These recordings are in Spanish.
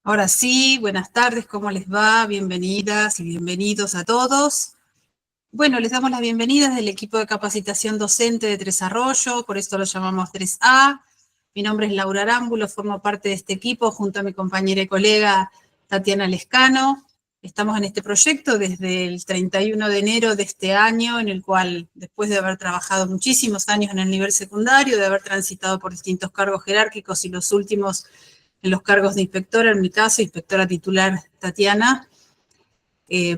Ahora sí, buenas tardes, ¿cómo les va? Bienvenidas y bienvenidos a todos. Bueno, les damos las bienvenidas del equipo de capacitación docente de Tres Arroyos, por esto lo llamamos 3A. Mi nombre es Laura Arámbulo, formo parte de este equipo junto a mi compañera y colega Tatiana Lescano. Estamos en este proyecto desde el 31 de enero de este año, en el cual, después de haber trabajado muchísimos años en el nivel secundario, de haber transitado por distintos cargos jerárquicos y los últimos en los cargos de inspectora, en mi caso, inspectora titular Tatiana,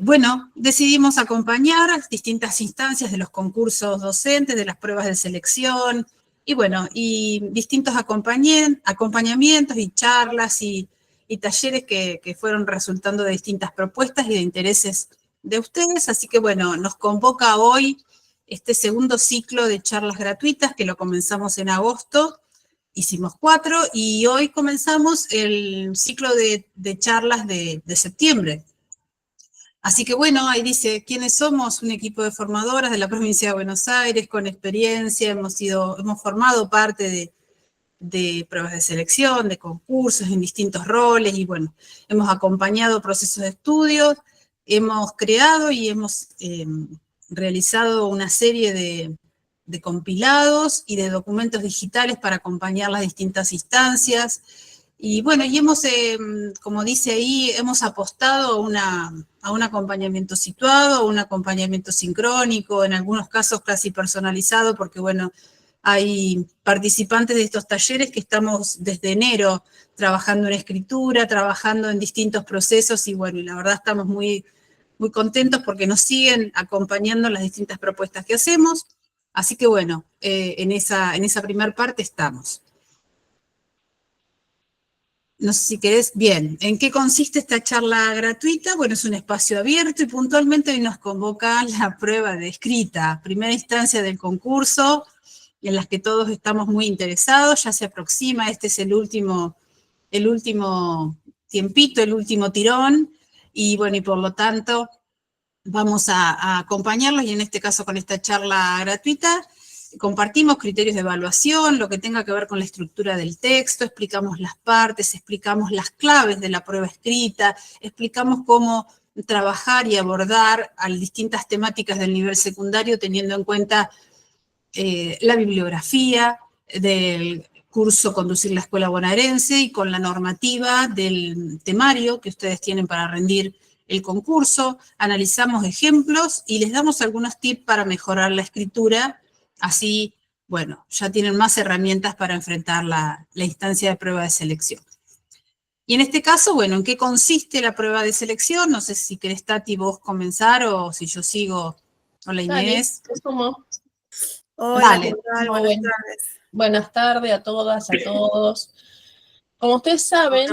bueno, decidimos acompañar distintas instancias de los concursos docentes, de las pruebas de selección, y bueno, y distintos acompañamientos y charlas y talleres que fueron resultando de distintas propuestas y de intereses de ustedes. Así que bueno, nos convoca hoy este segundo ciclo de charlas gratuitas que lo comenzamos en agosto. Hicimos 4 y hoy comenzamos el ciclo de charlas de septiembre. Así que bueno, ahí dice, ¿quiénes somos? Un equipo de formadoras de la provincia de Buenos Aires con experiencia, hemos formado parte de pruebas de selección, de concursos en distintos roles y bueno, hemos acompañado procesos de estudios, hemos creado y hemos realizado una serie de compilados y de documentos digitales para acompañar las distintas instancias. Y bueno, y hemos, como dice ahí, hemos apostado a un acompañamiento situado, a un acompañamiento sincrónico, en algunos casos casi personalizado, porque bueno, hay participantes de estos talleres que estamos desde enero trabajando en escritura, trabajando en distintos procesos y bueno, y la verdad estamos muy, muy contentos porque nos siguen acompañando en las distintas propuestas que hacemos. Así que bueno, en esa primera parte estamos. No sé si querés, bien, ¿en qué consiste esta charla gratuita? Bueno, es un espacio abierto y puntualmente hoy nos convoca la prueba de escrita, primera instancia del concurso, en las que todos estamos muy interesados, ya se aproxima, este es el último tiempito, el último tirón, y bueno, y por lo tanto vamos a acompañarlos y en este caso con esta charla gratuita compartimos criterios de evaluación, lo que tenga que ver con la estructura del texto, explicamos las partes, explicamos las claves de la prueba escrita, explicamos cómo trabajar y abordar a distintas temáticas del nivel secundario teniendo en cuenta la bibliografía del curso Conducir la Escuela Bonaerense y con la normativa del temario que ustedes tienen para rendir el concurso, analizamos ejemplos y les damos algunos tips para mejorar la escritura, así, bueno, ya tienen más herramientas para enfrentar la instancia de prueba de selección. Y en este caso, bueno, ¿en qué consiste la prueba de selección? No sé si querés, Tati, vos comenzar o si yo sigo. Hola, Dale, Inés. te sumo. Hola, ¿qué Dale. tal? Buenas tardes. Buenas tardes a todas, a todos. Como ustedes saben,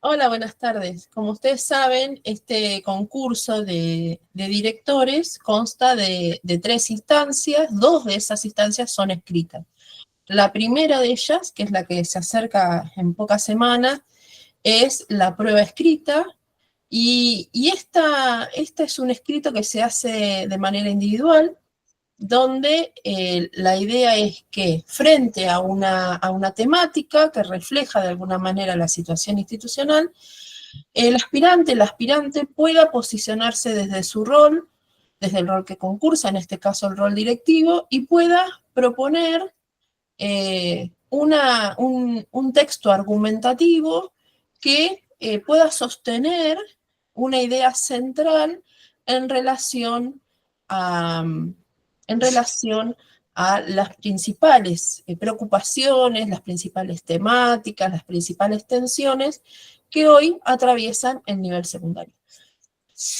hola, buenas tardes. Como ustedes saben, este concurso de directores consta de 3 instancias, 2 de esas instancias son escritas. La primera de ellas, que es la que se acerca en pocas semanas, es la prueba escrita, y esta es un escrito que se hace de manera individual, donde la idea es que frente a una temática que refleja de alguna manera la situación institucional, el aspirante, la aspirante pueda posicionarse desde su rol, desde el rol que concursa, en este caso el rol directivo, y pueda proponer un texto argumentativo que pueda sostener una idea central en relación a, en relación a las principales preocupaciones, las principales temáticas, las principales tensiones que hoy atraviesan el nivel secundario.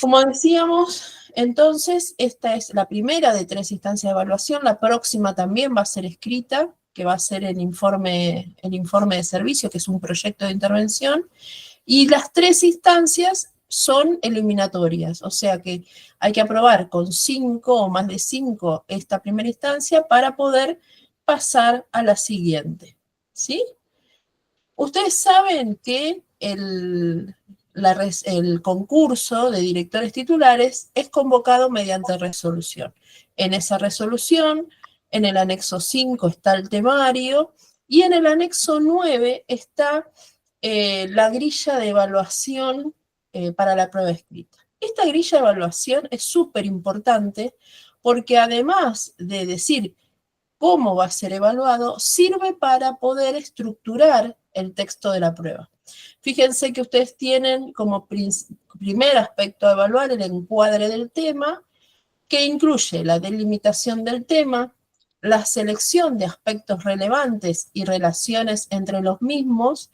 Como decíamos, entonces, esta es la primera de 3 instancias de evaluación. La próxima también va a ser escrita, que va a ser el informe de servicio, que es un proyecto de intervención. Y las 3 instancias son eliminatorias, o sea que hay que aprobar con 5 o más de 5 esta primera instancia para poder pasar a la siguiente, ¿sí? Ustedes saben que el concurso de directores titulares es convocado mediante resolución. En esa resolución, en el anexo 5 está el temario y en el anexo 9 está la grilla de evaluación para la prueba escrita. Esta grilla de evaluación es súper importante porque además de decir cómo va a ser evaluado, sirve para poder estructurar el texto de la prueba. Fíjense que ustedes tienen como primer aspecto a evaluar el encuadre del tema, que incluye la delimitación del tema, la selección de aspectos relevantes y relaciones entre los mismos,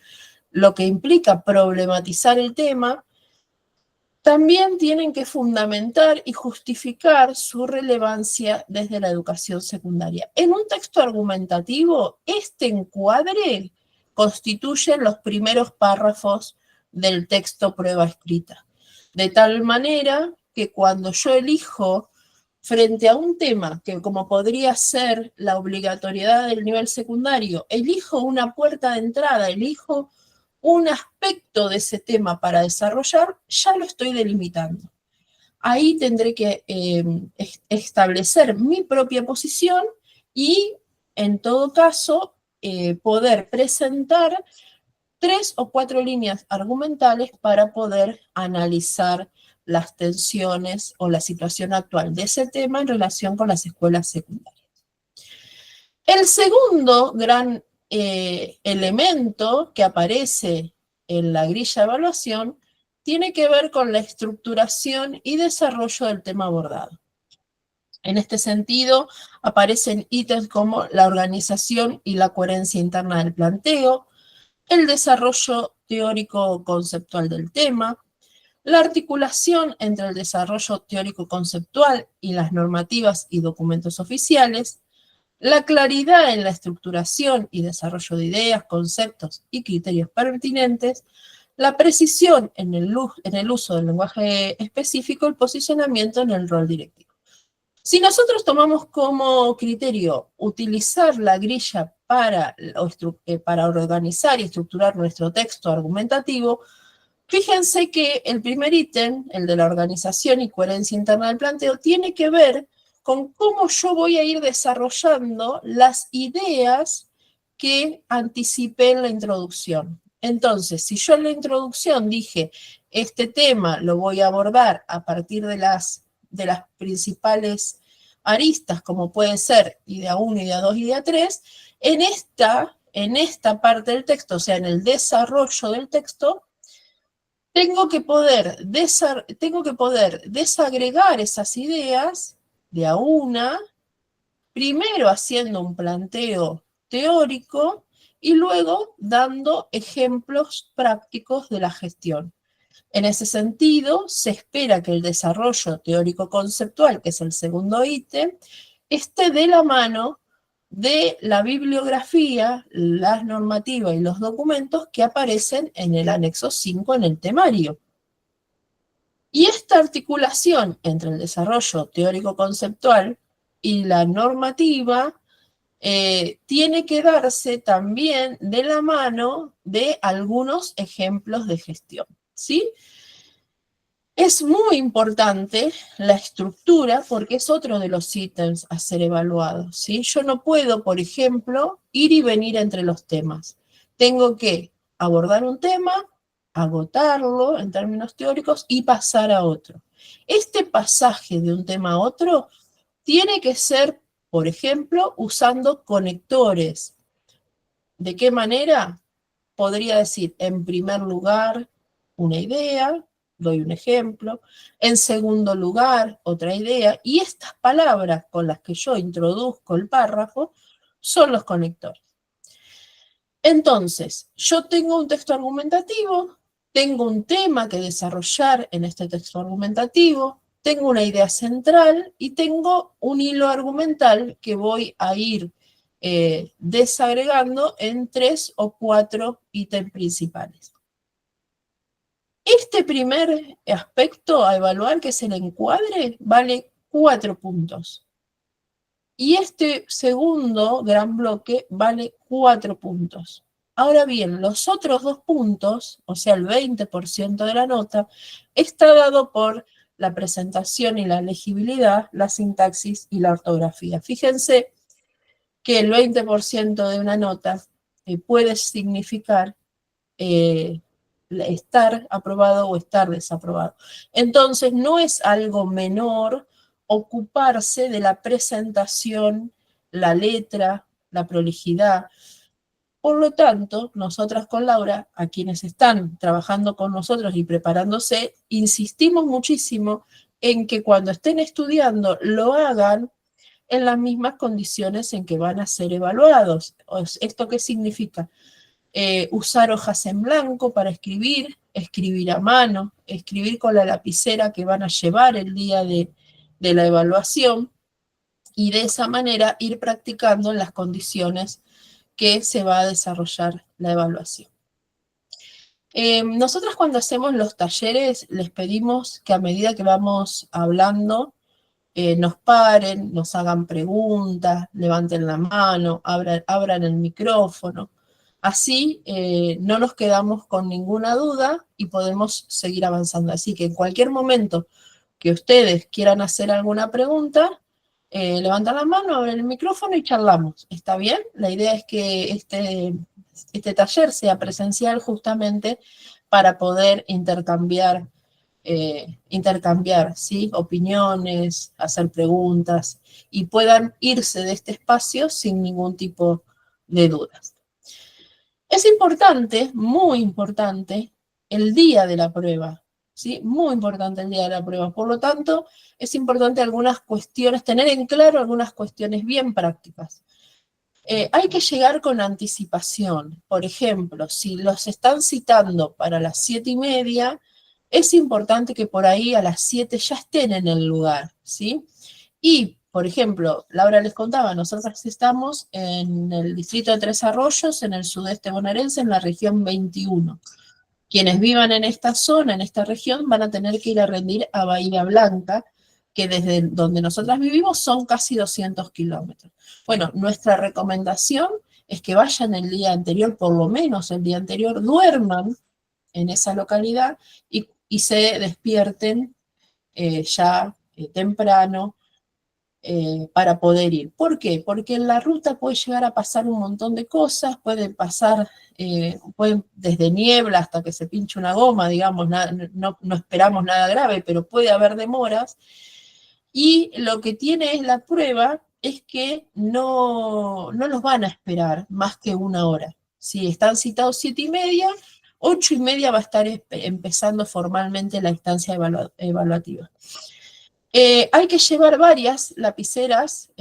lo que implica problematizar el tema. También tienen que fundamentar y justificar su relevancia desde la educación secundaria. En un texto argumentativo, este encuadre constituye los primeros párrafos del texto prueba escrita. De tal manera que cuando yo elijo frente a un tema que como podría ser la obligatoriedad del nivel secundario, elijo una puerta de entrada, elijo un aspecto de ese tema para desarrollar, ya lo estoy delimitando. Ahí tendré que establecer mi propia posición y, en todo caso, poder presentar 3 o 4 líneas argumentales para poder analizar las tensiones o la situación actual de ese tema en relación con las escuelas secundarias. El segundo gran elemento que aparece en la grilla de evaluación tiene que ver con la estructuración y desarrollo del tema abordado. En este sentido, aparecen ítems como la organización y la coherencia interna del planteo, el desarrollo teórico-conceptual del tema, la articulación entre el desarrollo teórico-conceptual y las normativas y documentos oficiales, la claridad en la estructuración y desarrollo de ideas, conceptos y criterios pertinentes, la precisión en el uso del lenguaje específico, el posicionamiento en el rol directivo. Si nosotros tomamos como criterio utilizar la grilla para organizar y estructurar nuestro texto argumentativo, fíjense que el primer ítem, el de la organización y coherencia interna del planteo, tiene que ver con cómo yo voy a ir desarrollando las ideas que anticipé en la introducción. Entonces, si yo en la introducción dije, este tema lo voy a abordar a partir de las principales aristas, como puede ser idea 1, idea 2, idea 3, en esta parte del texto, o sea, en el desarrollo del texto, tengo que poder desagregar esas ideas de a una, primero haciendo un planteo teórico y luego dando ejemplos prácticos de la gestión. En ese sentido, se espera que el desarrollo teórico-conceptual, que es el segundo ítem, esté de la mano de la bibliografía, las normativas y los documentos que aparecen en el anexo 5 en el temario. Y esta articulación entre el desarrollo teórico-conceptual y la normativa tiene que darse también de la mano de algunos ejemplos de gestión, ¿sí? Es muy importante la estructura porque es otro de los ítems a ser evaluados, ¿sí? Yo no puedo, por ejemplo, ir y venir entre los temas. Tengo que abordar un tema, agotarlo en términos teóricos y pasar a otro. Este pasaje de un tema a otro tiene que ser, por ejemplo, usando conectores. ¿De qué manera? Podría decir, en primer lugar, una idea, doy un ejemplo, en segundo lugar, otra idea, y estas palabras con las que yo introduzco el párrafo son los conectores. Entonces, yo tengo un texto argumentativo, tengo un tema que desarrollar en este texto argumentativo, tengo una idea central y tengo un hilo argumental que voy a ir desagregando en 3 o 4 ítems principales. Este primer aspecto a evaluar, que es el encuadre, vale 4 puntos. Y este segundo gran bloque vale 4 puntos. Ahora bien, los otros 2 puntos, o sea, el 20% de la nota, está dado por la presentación y la legibilidad, la sintaxis y la ortografía. Fíjense que el 20% de una nota puede significar estar aprobado o estar desaprobado. Entonces, no es algo menor ocuparse de la presentación, la letra, la prolijidad. Por lo tanto, nosotras con Laura, a quienes están trabajando con nosotros y preparándose, insistimos muchísimo en que cuando estén estudiando lo hagan en las mismas condiciones en que van a ser evaluados. ¿Esto qué significa? Usar hojas en blanco para escribir, escribir a mano, escribir con la lapicera que van a llevar el día de la evaluación, y de esa manera ir practicando en las condiciones que se va a desarrollar la evaluación. Nosotros cuando hacemos los talleres les pedimos que a medida que vamos hablando nos paren, nos hagan preguntas, levanten la mano, abran el micrófono. Así no nos quedamos con ninguna duda y podemos seguir avanzando. Así que en cualquier momento que ustedes quieran hacer alguna pregunta, levantan la mano, abren el micrófono y charlamos. ¿Está bien? La idea es que este taller sea presencial justamente para poder intercambiar, ¿sí? Opiniones, hacer preguntas y puedan irse de este espacio sin ningún tipo de dudas. Es importante, muy importante, el día de la prueba, ¿sí? Muy importante el día de la prueba. Por lo tanto, es importante algunas cuestiones, tener en claro algunas cuestiones bien prácticas. Hay que llegar con anticipación. Por ejemplo, si los están citando para las 7:30, es importante que por ahí a las 7 ya estén en el lugar, ¿sí? Y, por ejemplo, Laura les contaba, nosotros estamos en el distrito de Tres Arroyos, en el sudeste bonaerense, en la región 21. Quienes vivan en esta zona, en esta región, van a tener que ir a rendir a Bahía Blanca, que desde donde nosotras vivimos son casi 200 kilómetros. Bueno, nuestra recomendación es que vayan el día anterior, por lo menos el día anterior, duerman en esa localidad y se despierten ya temprano para poder ir. ¿Por qué? Porque en la ruta puede llegar a pasar un montón de cosas, pueden pasar, desde niebla hasta que se pinche una goma, digamos, no esperamos nada grave, pero puede haber demoras. Y lo que tiene es la prueba es que no los van a esperar más que una hora. Si están citados 7:30, 8:30 va a estar empezando formalmente la instancia evaluativa. Hay que llevar varias lapiceras,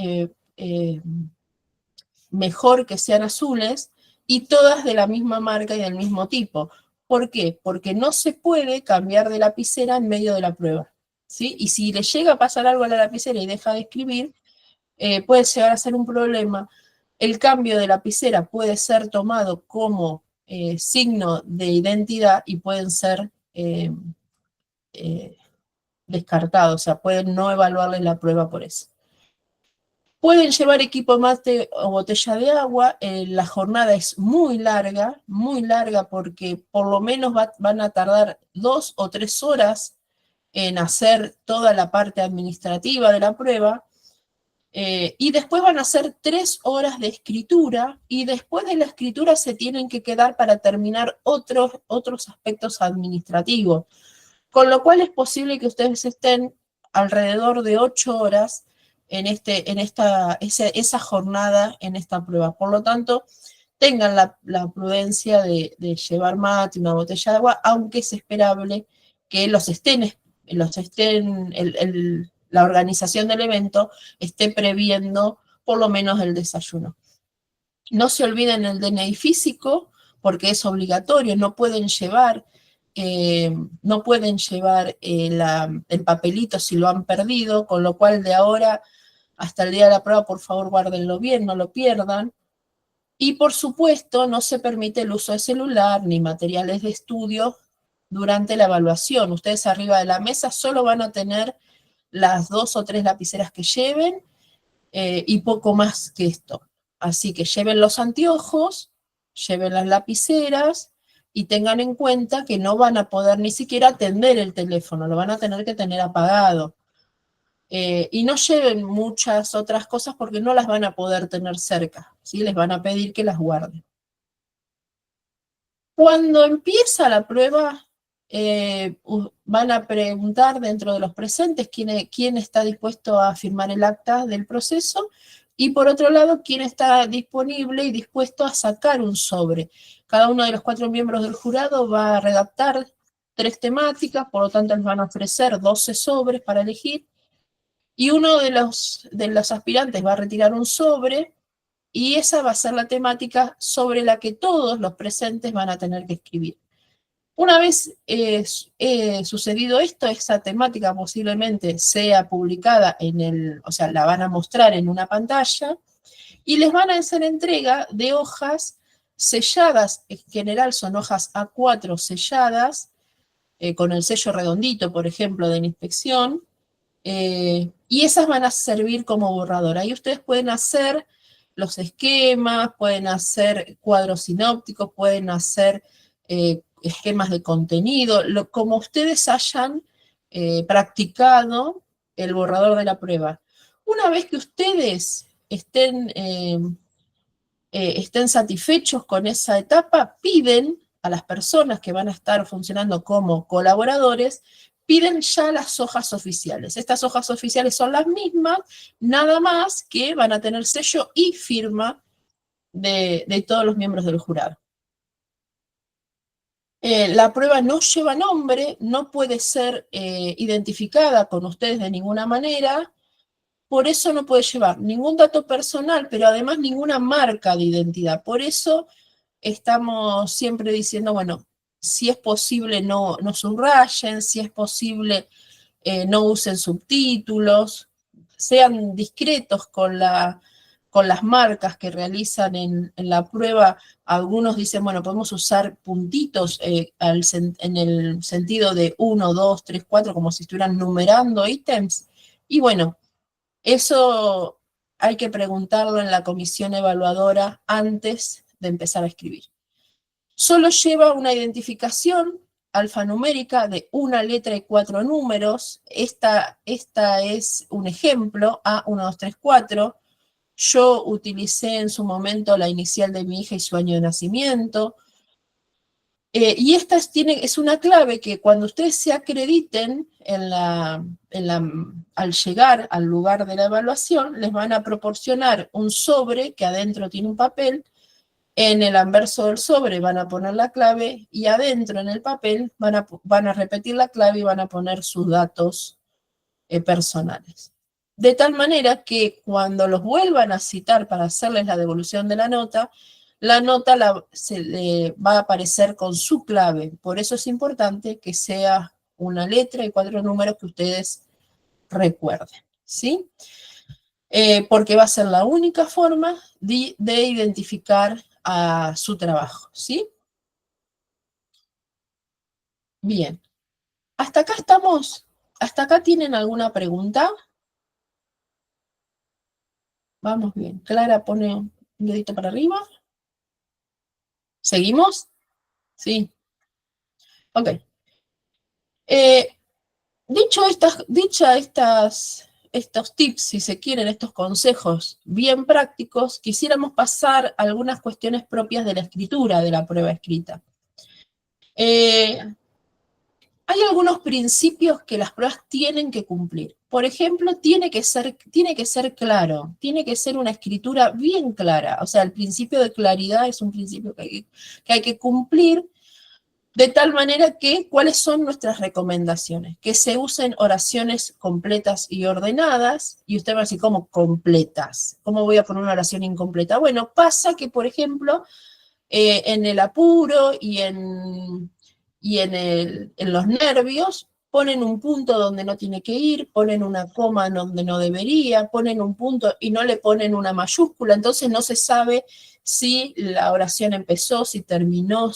mejor que sean azules, y todas de la misma marca y del mismo tipo. ¿Por qué? Porque no se puede cambiar de lapicera en medio de la prueba, ¿sí? Y si le llega a pasar algo a la lapicera y deja de escribir, puede llegar a ser un problema. El cambio de lapicera puede ser tomado como signo de identidad y pueden ser descartados, o sea, pueden no evaluarles la prueba por eso. Pueden llevar equipo mate o botella de agua. La jornada es muy larga porque por lo menos van a tardar 2 o 3 horas en hacer toda la parte administrativa de la prueba, y después van a hacer 3 horas de escritura, y después de la escritura se tienen que quedar para terminar otros aspectos administrativos, con lo cual es posible que ustedes estén alrededor de 8 horas en esa jornada, en esta prueba. Por lo tanto, tengan la prudencia de llevar mate, una botella de agua, aunque es esperable que la organización del evento esté previendo por lo menos el desayuno. No se olviden el DNI físico, porque es obligatorio, no pueden llevar el papelito si lo han perdido, con lo cual de ahora hasta el día de la prueba, por favor, guárdenlo bien, no lo pierdan. Y por supuesto, no se permite el uso de celular ni materiales de estudio durante la evaluación. Ustedes arriba de la mesa solo van a tener las 2 o 3 lapiceras que lleven, y poco más que esto. Así que lleven los anteojos, lleven las lapiceras, y tengan en cuenta que no van a poder ni siquiera atender el teléfono, lo van a tener que tener apagado. Y no lleven muchas otras cosas porque no las van a poder tener cerca, ¿sí? Les van a pedir que las guarden. Cuando empieza la prueba, van a preguntar dentro de los presentes quién está dispuesto a firmar el acta del proceso y por otro lado, quién está disponible y dispuesto a sacar un sobre. Cada uno de los 4 miembros del jurado va a redactar 3 temáticas, por lo tanto les van a ofrecer 12 sobres para elegir y uno de los aspirantes va a retirar un sobre y esa va a ser la temática sobre la que todos los presentes van a tener que escribir. Una vez sucedido esto, esa temática posiblemente sea publicada o sea, la van a mostrar en una pantalla y les van a hacer entrega de hojas selladas, en general son hojas A4 selladas, con el sello redondito, por ejemplo, de la inspección, y esas van a servir como borrador. Ahí ustedes pueden hacer los esquemas, pueden hacer cuadros sinópticos, pueden hacer esquemas de contenido, como ustedes hayan practicado el borrador de la prueba. Una vez que ustedes estén satisfechos con esa etapa, piden a las personas que van a estar funcionando como colaboradores, piden ya las hojas oficiales. Estas hojas oficiales son las mismas, nada más que van a tener sello y firma de todos los miembros del jurado. La prueba no lleva nombre, no puede ser identificada con ustedes de ninguna manera, por eso no puede llevar ningún dato personal, pero además ninguna marca de identidad. Por eso estamos siempre diciendo, bueno, si es posible no subrayen, si es posible no usen subtítulos, sean discretos con las marcas que realizan en la prueba. Algunos dicen, bueno, podemos usar puntitos en el sentido de 1, 2, 3, 4, como si estuvieran numerando ítems. Y bueno, eso hay que preguntarlo en la comisión evaluadora antes de empezar a escribir. Solo lleva una identificación alfanumérica de una letra y 4 números. Esta es un ejemplo, A1, 2, 3, 4. Yo utilicé en su momento la inicial de mi hija y su año de nacimiento. Y esta es una clave que cuando ustedes se acrediten al llegar al lugar de la evaluación, les van a proporcionar un sobre que adentro tiene un papel. En el anverso del sobre van a poner la clave y adentro en el papel van a repetir la clave y van a poner sus datos personales. De tal manera que cuando los vuelvan a citar para hacerles la devolución de la nota se le va a aparecer con su clave. Por eso es importante que sea una letra y 4 números que ustedes recuerden, ¿sí? Porque va a ser la única forma de identificar a su trabajo, ¿sí? Bien. ¿Hasta acá estamos? ¿Hasta acá tienen alguna pregunta? Vamos bien. Clara pone un dedito para arriba. ¿Seguimos? Sí. Ok. Estos tips, si se quieren, estos consejos bien prácticos, quisiéramos pasar a algunas cuestiones propias de la escritura, de la prueba escrita. Hay algunos principios que las pruebas tienen que cumplir. Por ejemplo, tiene que ser claro, tiene que ser una escritura bien clara. O sea, el principio de claridad es un principio que hay que cumplir, de tal manera que, ¿cuáles son nuestras recomendaciones? Que se usen oraciones completas y ordenadas, y usted va a decir, ¿cómo completas? ¿Cómo voy a poner una oración incompleta? Bueno, pasa que, por ejemplo, en el apuro y en los nervios, ponen un punto donde no tiene que ir, ponen una coma donde no debería, ponen un punto y no le ponen una mayúscula, entonces no se sabe si la oración empezó, si terminó,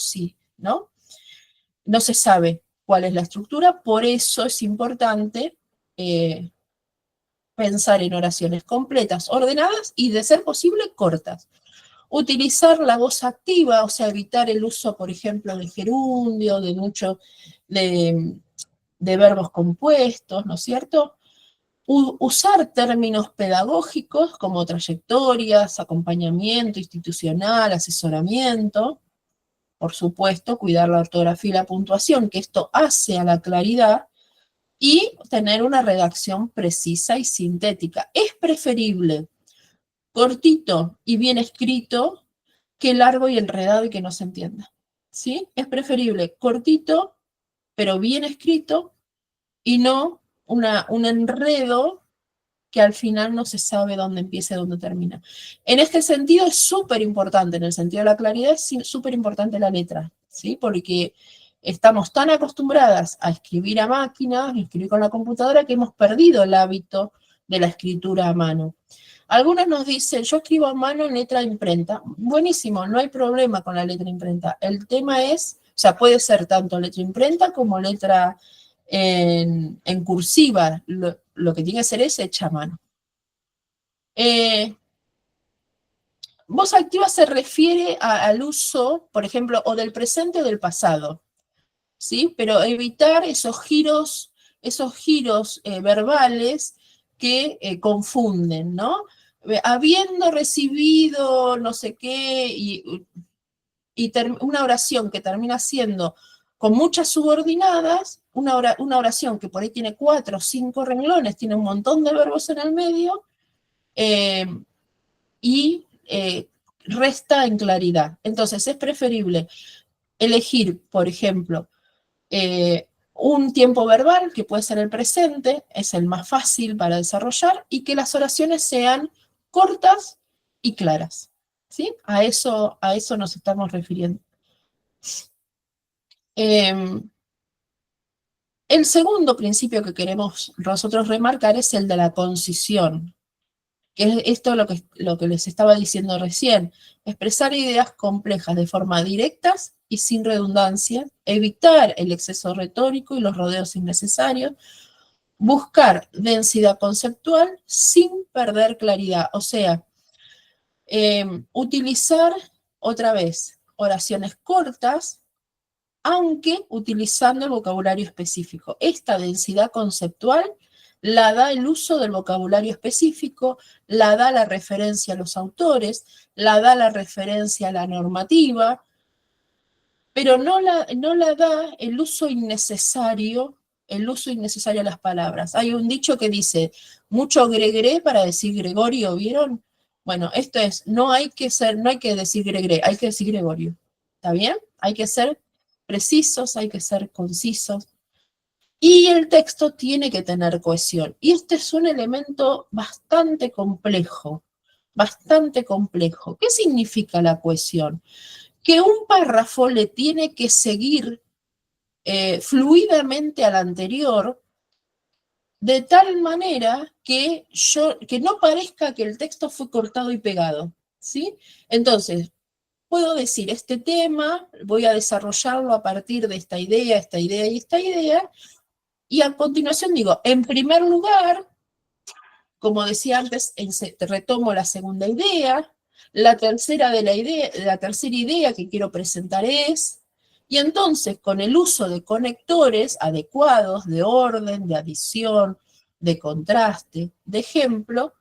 ¿no? No se sabe cuál es la estructura, por eso es importante pensar en oraciones completas, ordenadas y, de ser posible, cortas. Utilizar la voz activa, o sea, evitar el uso, por ejemplo, de gerundio, de verbos compuestos, ¿no es cierto? Usar términos pedagógicos como trayectorias, acompañamiento institucional, asesoramiento, por supuesto, cuidar la ortografía y la puntuación, que esto hace a la claridad, y tener una redacción precisa y sintética. Es preferible cortito y bien escrito que largo y enredado y que no se entienda, ¿sí? Es preferible cortito, pero bien escrito, y no un enredo que al final no se sabe dónde empieza y dónde termina. En este sentido es súper importante, en el sentido de la claridad, es súper importante la letra, ¿sí? Porque estamos tan acostumbradas a escribir a máquina, a escribir con la computadora, que hemos perdido el hábito de la escritura a mano. Algunos nos dicen, yo escribo a mano en letra de imprenta. Buenísimo, no hay problema con la letra de imprenta. El tema es, o sea, puede ser tanto letra imprenta como letra en cursiva. Lo que tiene que ser es hecha a mano. Voz activa se refiere al uso, por ejemplo, o del presente o del pasado, ¿sí? Pero evitar esos giros verbales que confunden, ¿no? Habiendo recibido no sé qué, y una oración que termina siendo con muchas subordinadas, una oración que por ahí tiene 4 o 5 renglones, tiene un montón de verbos en el medio, y resta en claridad. Entonces es preferible elegir, por ejemplo, un tiempo verbal, que puede ser el presente, es el más fácil para desarrollar, y que las oraciones sean cortas y claras, ¿sí? A eso nos estamos refiriendo. El segundo principio que queremos nosotros remarcar es el de la concisión, que es esto lo que les estaba diciendo recién: expresar ideas complejas de forma directa y sin redundancia, evitar el exceso retórico y los rodeos innecesarios, buscar densidad conceptual sin perder claridad, o sea, utilizar otra vez oraciones cortas, aunque utilizando el vocabulario específico. Esta densidad conceptual la da el uso del vocabulario específico, la da la referencia a los autores, la da la referencia a la normativa, pero no la da el uso innecesario a las palabras. Hay un dicho que dice, mucho gregre para decir Gregorio, ¿vieron? Bueno, esto es, no hay que decir gregre, hay que decir Gregorio. ¿Está bien? Hay que ser precisos, hay que ser concisos. Y el texto tiene que tener cohesión. Y este es un elemento bastante complejo, bastante complejo. ¿Qué significa la cohesión? Que un párrafo le tiene que seguir fluidamente al anterior, de tal manera que no parezca que el texto fue cortado y pegado, ¿sí? Entonces, puedo decir, este tema voy a desarrollarlo a partir de esta idea y esta idea, y a continuación digo, en primer lugar, como decía antes, retomo la segunda idea, la tercera idea que quiero presentar es, y entonces con el uso de conectores adecuados, de orden, de adición, de contraste, de ejemplo,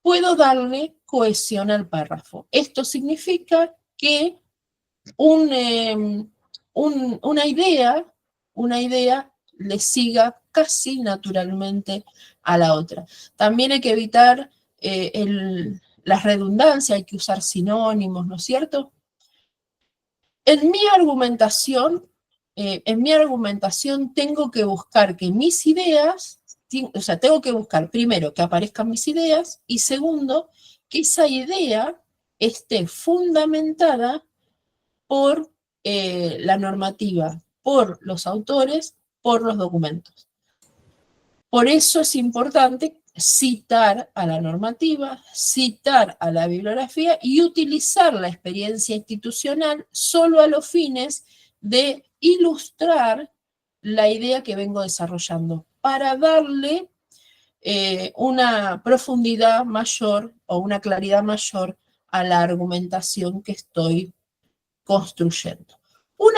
puedo darle cohesión al párrafo. Esto significa que una idea le siga casi naturalmente a la otra. También hay que evitar la redundancia, hay que usar sinónimos, ¿no es cierto? En mi argumentación tengo que buscar que mis ideas, o sea, tengo que buscar primero que aparezcan mis ideas y segundo, que esa idea esté fundamentada por la normativa, por los autores, por los documentos. Por eso es importante citar a la normativa, citar a la bibliografía y utilizar la experiencia institucional solo a los fines de ilustrar la idea que vengo desarrollando, para darle una profundidad mayor o una claridad mayor a la argumentación que estoy construyendo. Un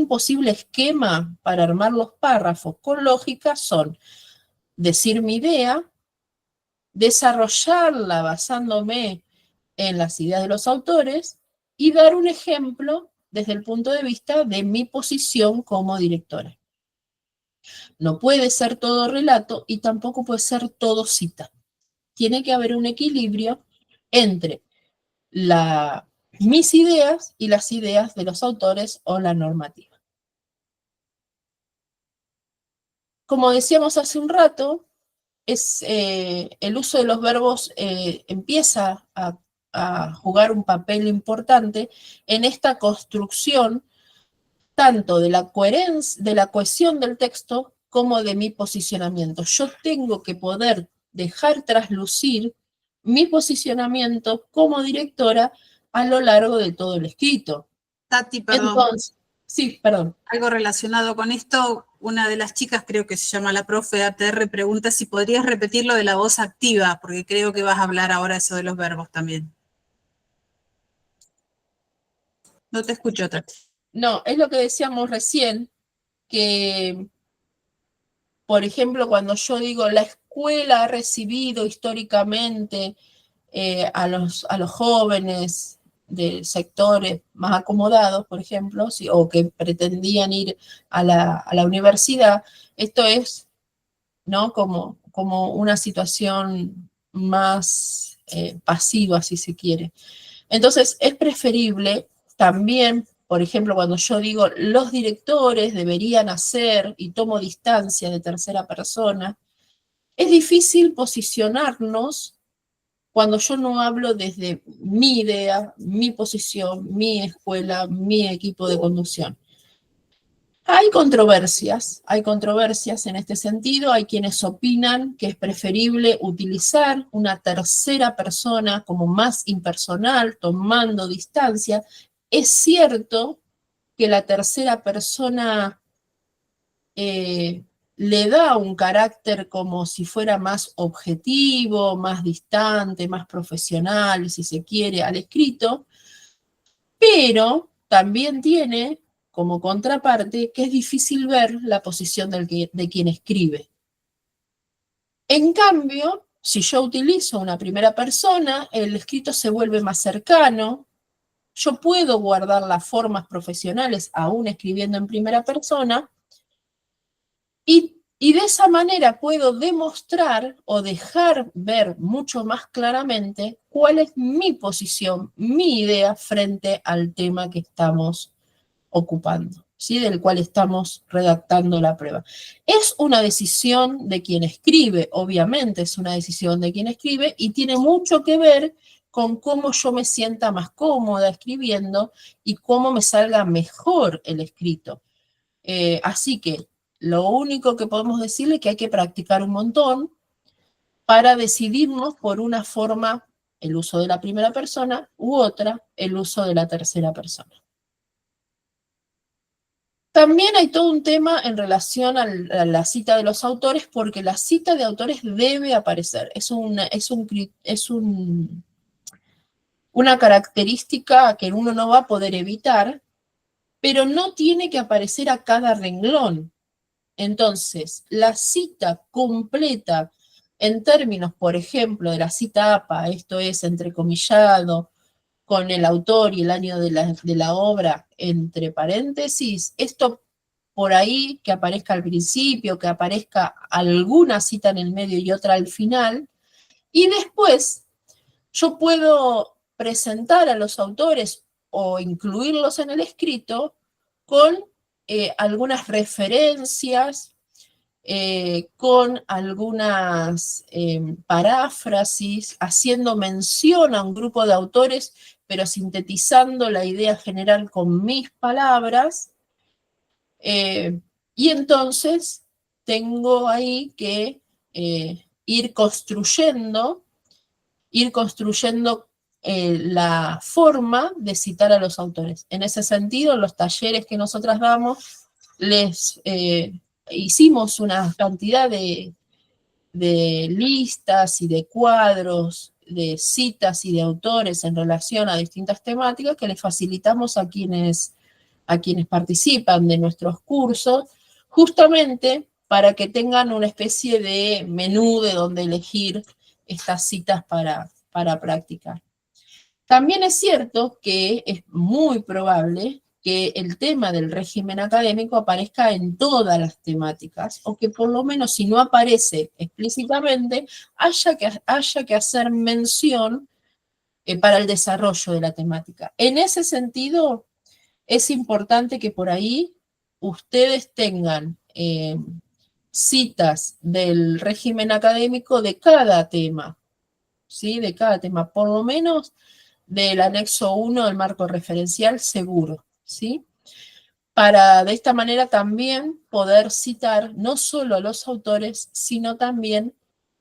posible esquema para armar los párrafos con lógica son decir mi idea, desarrollarla basándome en las ideas de los autores y dar un ejemplo desde el punto de vista de mi posición como directora. No puede ser todo relato y tampoco puede ser todo cita. Tiene que haber un equilibrio entre mis ideas y las ideas de los autores o la normativa. Como decíamos hace un rato, el uso de los verbos empieza a jugar un papel importante en esta construcción tanto de la coherencia, de la cohesión del texto como de mi posicionamiento. Yo tengo que poder dejar traslucir mi posicionamiento como directora a lo largo de todo el escrito. Tati, perdón. Entonces, sí, perdón. Algo relacionado con esto, una de las chicas, creo que se llama la profe de ATR, pregunta si podrías repetir lo de la voz activa, porque creo que vas a hablar ahora eso de los verbos también. No te escucho, Tati. No, es lo que decíamos recién, que, por ejemplo, cuando yo digo la escuela ha recibido históricamente a los jóvenes de sectores más acomodados, por ejemplo, o que pretendían ir a la universidad, esto es, ¿no?, como una situación más pasiva, si se quiere. Entonces, es preferible también, por ejemplo, cuando yo digo los directores deberían hacer y tomo distancia de tercera persona, es difícil posicionarnos cuando yo no hablo desde mi idea, mi posición, mi escuela, mi equipo de conducción. Hay controversias en este sentido, hay quienes opinan que es preferible utilizar una tercera persona como más impersonal, tomando distancia. Es cierto que la tercera persona le da un carácter como si fuera más objetivo, más distante, más profesional, si se quiere, al escrito, pero también tiene como contraparte que es difícil ver la posición de quien escribe. En cambio, si yo utilizo una primera persona, el escrito se vuelve más cercano, yo puedo guardar las formas profesionales aún escribiendo en primera persona, y de esa manera puedo demostrar o dejar ver mucho más claramente cuál es mi posición, mi idea frente al tema que estamos ocupando, ¿sí?, del cual estamos redactando la prueba. Es una decisión de quien escribe, obviamente es una decisión de quien escribe y tiene mucho que ver con cómo yo me sienta más cómoda escribiendo y cómo me salga mejor el escrito. Así que lo único que podemos decirle es que hay que practicar un montón para decidirnos por una forma, el uso de la primera persona, u otra, el uso de la tercera persona. También hay todo un tema en relación a la cita de los autores, porque la cita de autores debe aparecer. Es una característica que uno no va a poder evitar, pero no tiene que aparecer a cada renglón. Entonces, la cita completa en términos, por ejemplo, de la cita APA, esto es entrecomillado, con el autor y el año de la obra entre paréntesis, esto por ahí que aparezca al principio, que aparezca alguna cita en el medio y otra al final, y después yo puedo presentar a los autores o incluirlos en el escrito con algunas referencias, con algunas paráfrasis, haciendo mención a un grupo de autores, pero sintetizando la idea general con mis palabras, y entonces tengo ahí que ir construyendo la forma de citar a los autores. En ese sentido, los talleres que nosotras damos, hicimos una cantidad de listas y de cuadros, de citas y de autores en relación a distintas temáticas que les facilitamos a quienes participan de nuestros cursos, justamente para que tengan una especie de menú de donde elegir estas citas para practicar. También es cierto que es muy probable que el tema del régimen académico aparezca en todas las temáticas, o que por lo menos si no aparece explícitamente, haya que hacer mención para el desarrollo de la temática. En ese sentido, es importante que por ahí ustedes tengan citas del régimen académico de cada tema, ¿sí? De cada tema, por lo menos del anexo 1 del marco referencial seguro, ¿sí? Para de esta manera también poder citar no solo a los autores, sino también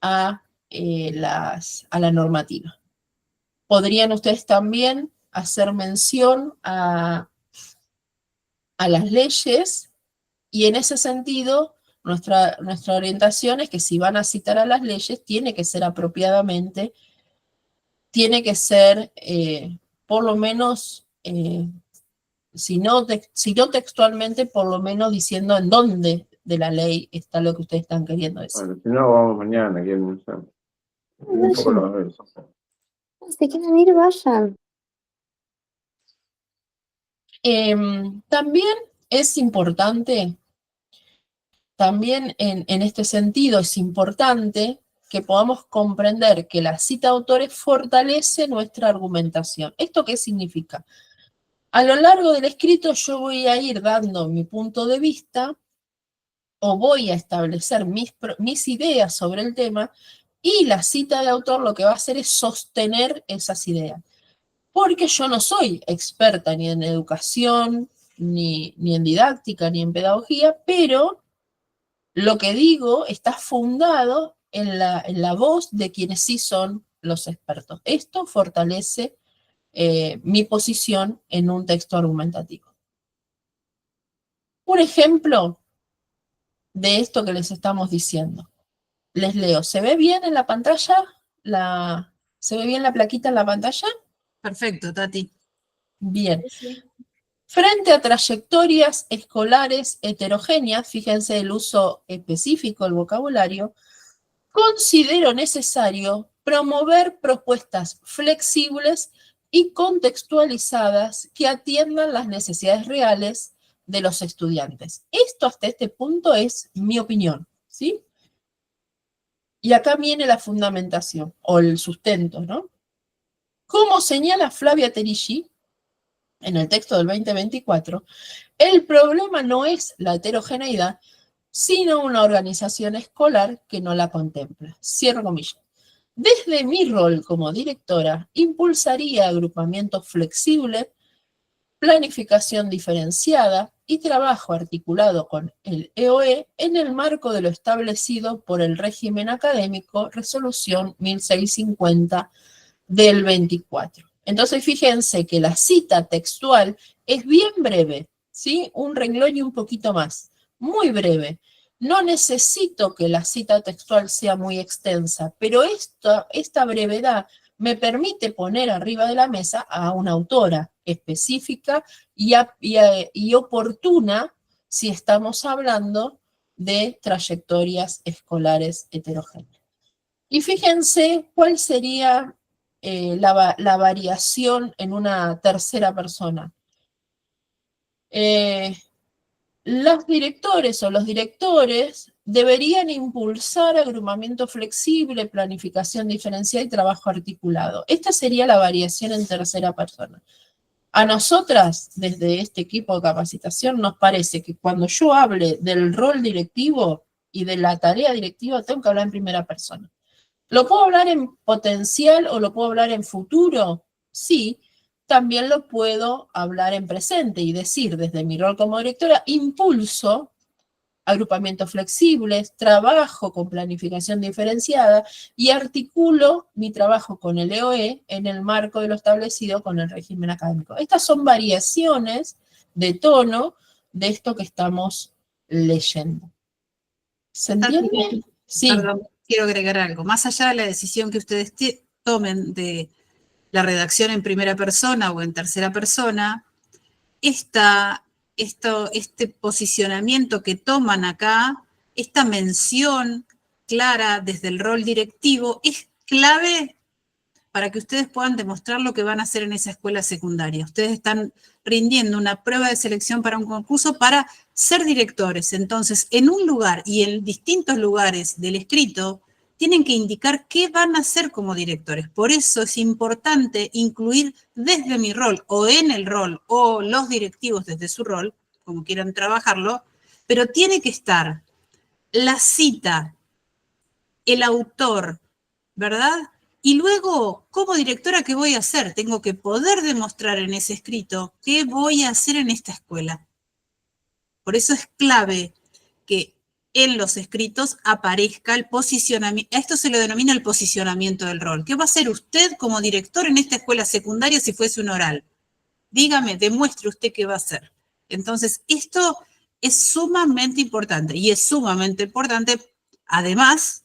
a la normativa. Podrían ustedes también hacer mención a las leyes, y en ese sentido nuestra orientación es que si van a citar a las leyes, tiene que ser apropiadamente, tiene que ser por lo menos, si no textualmente, por lo menos diciendo en dónde de la ley está lo que ustedes están queriendo decir. Bueno, si no, vamos mañana, aquí un poco lo ves. Si quieren ir, vayan. También es importante, también en este sentido es importante que podamos comprender que la cita de autores fortalece nuestra argumentación. ¿Esto qué significa? A lo largo del escrito yo voy a ir dando mi punto de vista, o voy a establecer mis ideas sobre el tema, y la cita de autor lo que va a hacer es sostener esas ideas. Porque yo no soy experta ni en educación, ni en didáctica, ni en pedagogía, pero lo que digo está fundado en la voz de quienes sí son los expertos. Esto fortalece mi posición en un texto argumentativo. Un ejemplo de esto que les estamos diciendo. Les leo. ¿Se ve bien en la pantalla? ¿Se ve bien la plaquita en la pantalla? Perfecto, Tati. Bien. Frente a trayectorias escolares heterogéneas, fíjense el uso específico del vocabulario, considero necesario promover propuestas flexibles y contextualizadas que atiendan las necesidades reales de los estudiantes. Esto hasta este punto es mi opinión, ¿sí? Y acá viene la fundamentación, o el sustento, ¿no? Como señala Flavia Terigi, en el texto del 2024, el problema no es la heterogeneidad, sino una organización escolar que no la contempla. Cierro comillas. Desde mi rol como directora, impulsaría agrupamiento flexible, planificación diferenciada y trabajo articulado con el EOE en el marco de lo establecido por el régimen académico, resolución 1650 del 24. Entonces, fíjense que la cita textual es bien breve, ¿sí? Un renglón y un poquito más, muy breve. No necesito que la cita textual sea muy extensa, pero esta brevedad me permite poner arriba de la mesa a una autora específica y oportuna si estamos hablando de trayectorias escolares heterogéneas. Y fíjense cuál sería la variación en una tercera persona. Los directores o los directores deberían impulsar agrupamiento flexible, planificación diferenciada y trabajo articulado. Esta sería la variación en tercera persona. A nosotras, desde este equipo de capacitación, nos parece que cuando yo hable del rol directivo y de la tarea directiva, tengo que hablar en primera persona. ¿Lo puedo hablar en potencial o lo puedo hablar en futuro? Sí, también lo puedo hablar en presente y decir, desde mi rol como directora, impulso agrupamientos flexibles, trabajo con planificación diferenciada y articulo mi trabajo con el EOE en el marco de lo establecido con el régimen académico. Estas son variaciones de tono de esto que estamos leyendo. ¿Se entiende? Sí. Perdón, quiero agregar algo. Más allá de la decisión que ustedes tomen de la redacción en primera persona o en tercera persona, este posicionamiento que toman acá, esta mención clara desde el rol directivo, es clave para que ustedes puedan demostrar lo que van a hacer en esa escuela secundaria. Ustedes están rindiendo una prueba de selección para un concurso para ser directores. Entonces, en un lugar y en distintos lugares del escrito, tienen que indicar qué van a hacer como directores. Por eso es importante incluir desde mi rol, o en el rol, o los directivos desde su rol, como quieran trabajarlo, pero tiene que estar la cita, el autor, ¿verdad? Y luego, como directora, ¿qué voy a hacer? Tengo que poder demostrar en ese escrito qué voy a hacer en esta escuela. Por eso es clave que en los escritos aparezca el posicionamiento. A esto se le denomina el posicionamiento del rol. ¿Qué va a hacer usted como director en esta escuela secundaria si fuese un oral? Dígame, demuestre usted qué va a hacer. Entonces, esto es sumamente importante y es sumamente importante, además,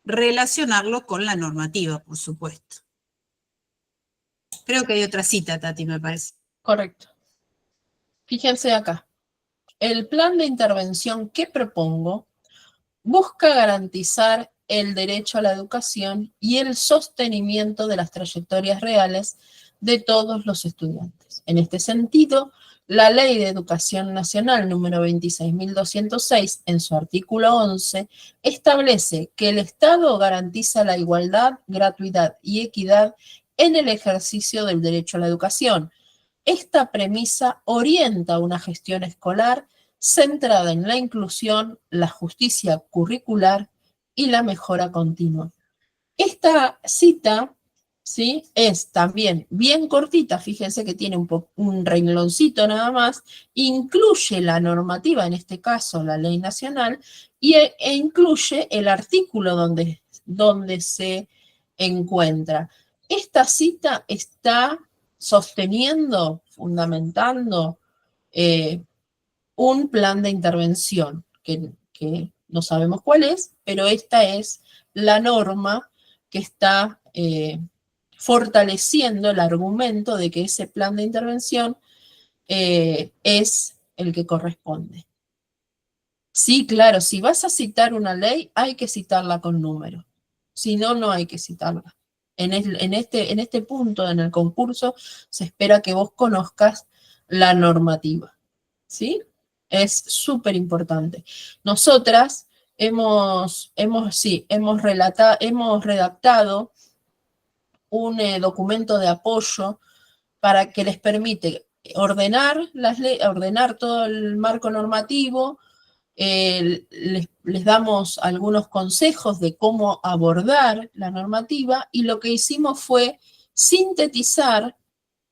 relacionarlo con la normativa, por supuesto. Creo que hay otra cita, Tati, me parece. Correcto. Fíjense acá. El plan de intervención que propongo busca garantizar el derecho a la educación y el sostenimiento de las trayectorias reales de todos los estudiantes. En este sentido, la Ley de Educación Nacional número 26.206, en su artículo 11, establece que el Estado garantiza la igualdad, gratuidad y equidad en el ejercicio del derecho a la educación. Esta premisa orienta una gestión escolar centrada en la inclusión, la justicia curricular y la mejora continua. Esta cita, ¿sí?, es también bien cortita, fíjense que tiene un rengloncito nada más, incluye la normativa, en este caso la ley nacional, e incluye el artículo donde se encuentra. Esta cita está sosteniendo, fundamentando un plan de intervención, que no sabemos cuál es, pero esta es la norma que está fortaleciendo el argumento de que ese plan de intervención es el que corresponde. Sí, claro, si vas a citar una ley, hay que citarla con número. Si no, no hay que citarla. En este punto, en el concurso, se espera que vos conozcas la normativa, ¿sí? Es súper importante. Nosotras hemos redactado un documento de apoyo para que les permite ordenar todo el marco normativo. Les damos algunos consejos de cómo abordar la normativa y lo que hicimos fue sintetizar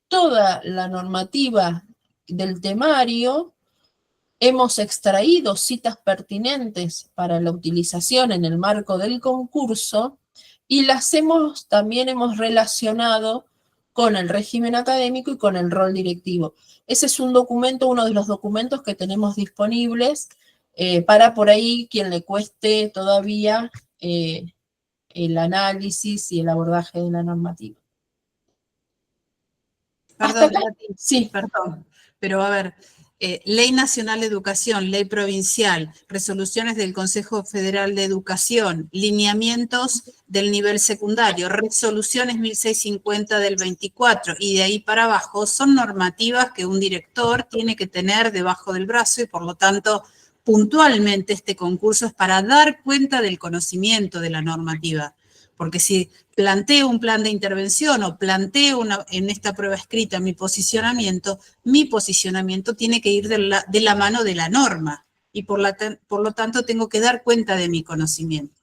toda la normativa del temario. Hemos extraído citas pertinentes para la utilización en el marco del concurso y también hemos relacionado con el régimen académico y con el rol directivo. Ese es uno de los documentos que tenemos disponibles para por ahí quien le cueste todavía el análisis y el abordaje de la normativa. Perdón, Tati, sí. Perdón, pero a ver, Ley Nacional de Educación, Ley Provincial, resoluciones del Consejo Federal de Educación, lineamientos del nivel secundario, resoluciones 1650 del 24 y de ahí para abajo son normativas que un director tiene que tener debajo del brazo y por lo tanto puntualmente este concurso es para dar cuenta del conocimiento de la normativa. Porque si planteo un plan de intervención o planteo en esta prueba escrita mi posicionamiento tiene que ir de la mano de la norma y por lo tanto tengo que dar cuenta de mi conocimiento.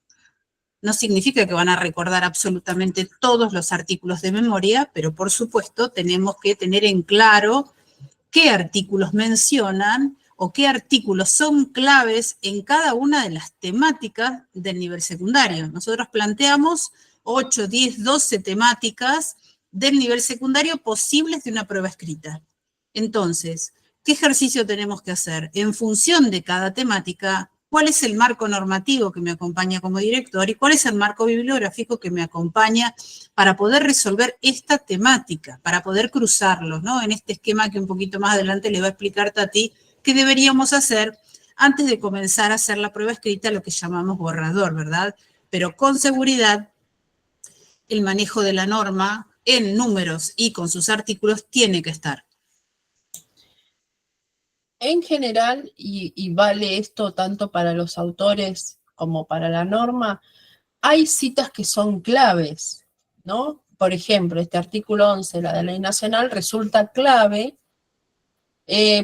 No significa que van a recordar absolutamente todos los artículos de memoria, pero por supuesto tenemos que tener en claro qué artículos mencionan o qué artículos son claves en cada una de las temáticas del nivel secundario. Nosotros planteamos 8, 10, 12 temáticas del nivel secundario posibles de una prueba escrita. Entonces, ¿qué ejercicio tenemos que hacer? En función de cada temática, ¿cuál es el marco normativo que me acompaña como director y cuál es el marco bibliográfico que me acompaña para poder resolver esta temática, para poder cruzarlos, ¿no? En este esquema que un poquito más adelante le va a explicar Tati, que deberíamos hacer antes de comenzar a hacer la prueba escrita, lo que llamamos borrador, ¿verdad? Pero con seguridad, el manejo de la norma en números y con sus artículos tiene que estar. En general, y vale esto tanto para los autores como para la norma, hay citas que son claves, ¿no? Por ejemplo, este artículo 11 de la Ley Nacional resulta clave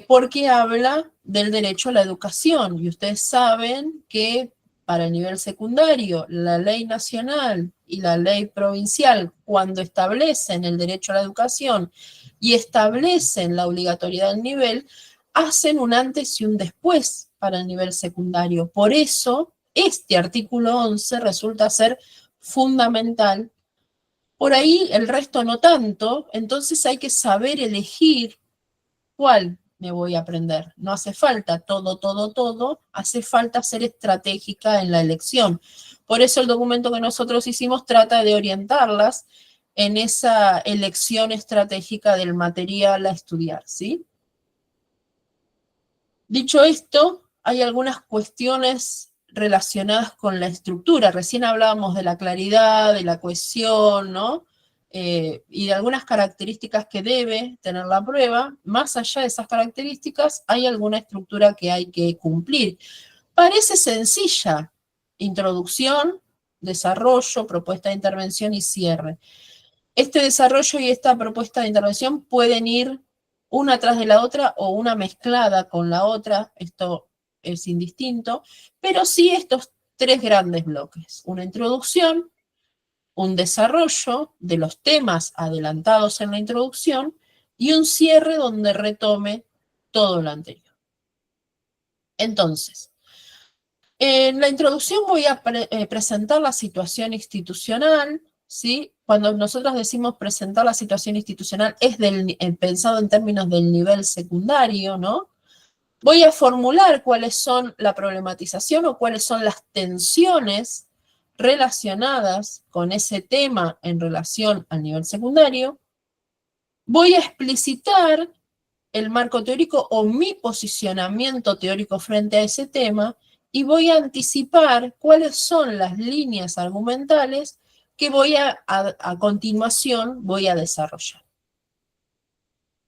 porque habla del derecho a la educación. Y ustedes saben que para el nivel secundario, la ley nacional y la ley provincial, cuando establecen el derecho a la educación y establecen la obligatoriedad del nivel, hacen un antes y un después para el nivel secundario. Por eso, este artículo 11 resulta ser fundamental. Por ahí el resto no tanto, entonces hay que saber elegir cuál me voy a aprender. No hace falta todo, hace falta ser estratégica en la elección. Por eso el documento que nosotros hicimos trata de orientarlas en esa elección estratégica del material a estudiar, ¿sí? Dicho esto, hay algunas cuestiones relacionadas con la estructura. Recién hablábamos de la claridad, de la cohesión, ¿no? Y de algunas características que debe tener la prueba. Más allá de esas características, hay alguna estructura que hay que cumplir. Parece sencilla: introducción, desarrollo, propuesta de intervención y cierre. Este desarrollo y esta propuesta de intervención pueden ir una tras de la otra o una mezclada con la otra, esto es indistinto, pero sí estos tres grandes bloques: una introducción, un desarrollo de los temas adelantados en la introducción y un cierre donde retome todo lo anterior. Entonces, en la introducción voy a presentar la situación institucional, ¿sí? Cuando nosotros decimos presentar la situación institucional es pensado en términos del nivel secundario, ¿no? Voy a formular cuáles son la problematización o cuáles son las tensiones relacionadas con ese tema en relación al nivel secundario. Voy a explicitar el marco teórico o mi posicionamiento teórico frente a ese tema y voy a anticipar cuáles son las líneas argumentales que a continuación voy a desarrollar.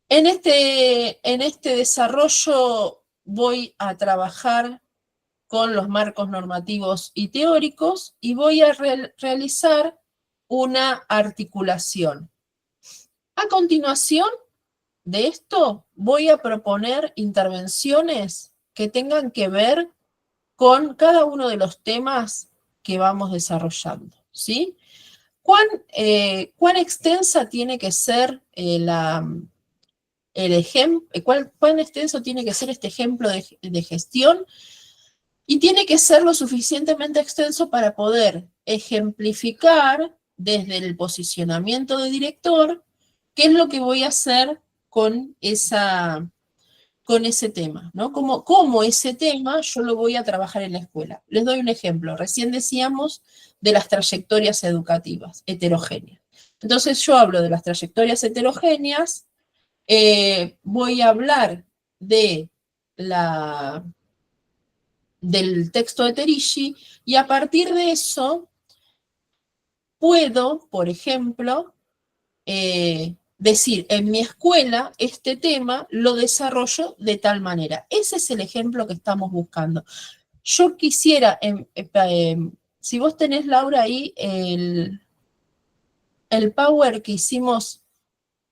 En este desarrollo voy a trabajar con los marcos normativos y teóricos y voy a realizar una articulación. A continuación de esto, voy a proponer intervenciones que tengan que ver con cada uno de los temas que vamos desarrollando, ¿sí? ¿Cuán extensa tiene que ser cuán extenso tiene que ser este ejemplo de gestión? Y tiene que ser lo suficientemente extenso para poder ejemplificar desde el posicionamiento de director qué es lo que voy a hacer con ese tema, ¿no? Cómo ese tema yo lo voy a trabajar en la escuela. Les doy un ejemplo. Recién decíamos de las trayectorias educativas heterogéneas. Entonces yo hablo de las trayectorias heterogéneas, voy a hablar del texto de Terici, y a partir de eso puedo, por ejemplo, decir, en mi escuela este tema lo desarrollo de tal manera. Ese es el ejemplo que estamos buscando. Yo quisiera, si vos tenés, Laura, ahí el Power que hicimos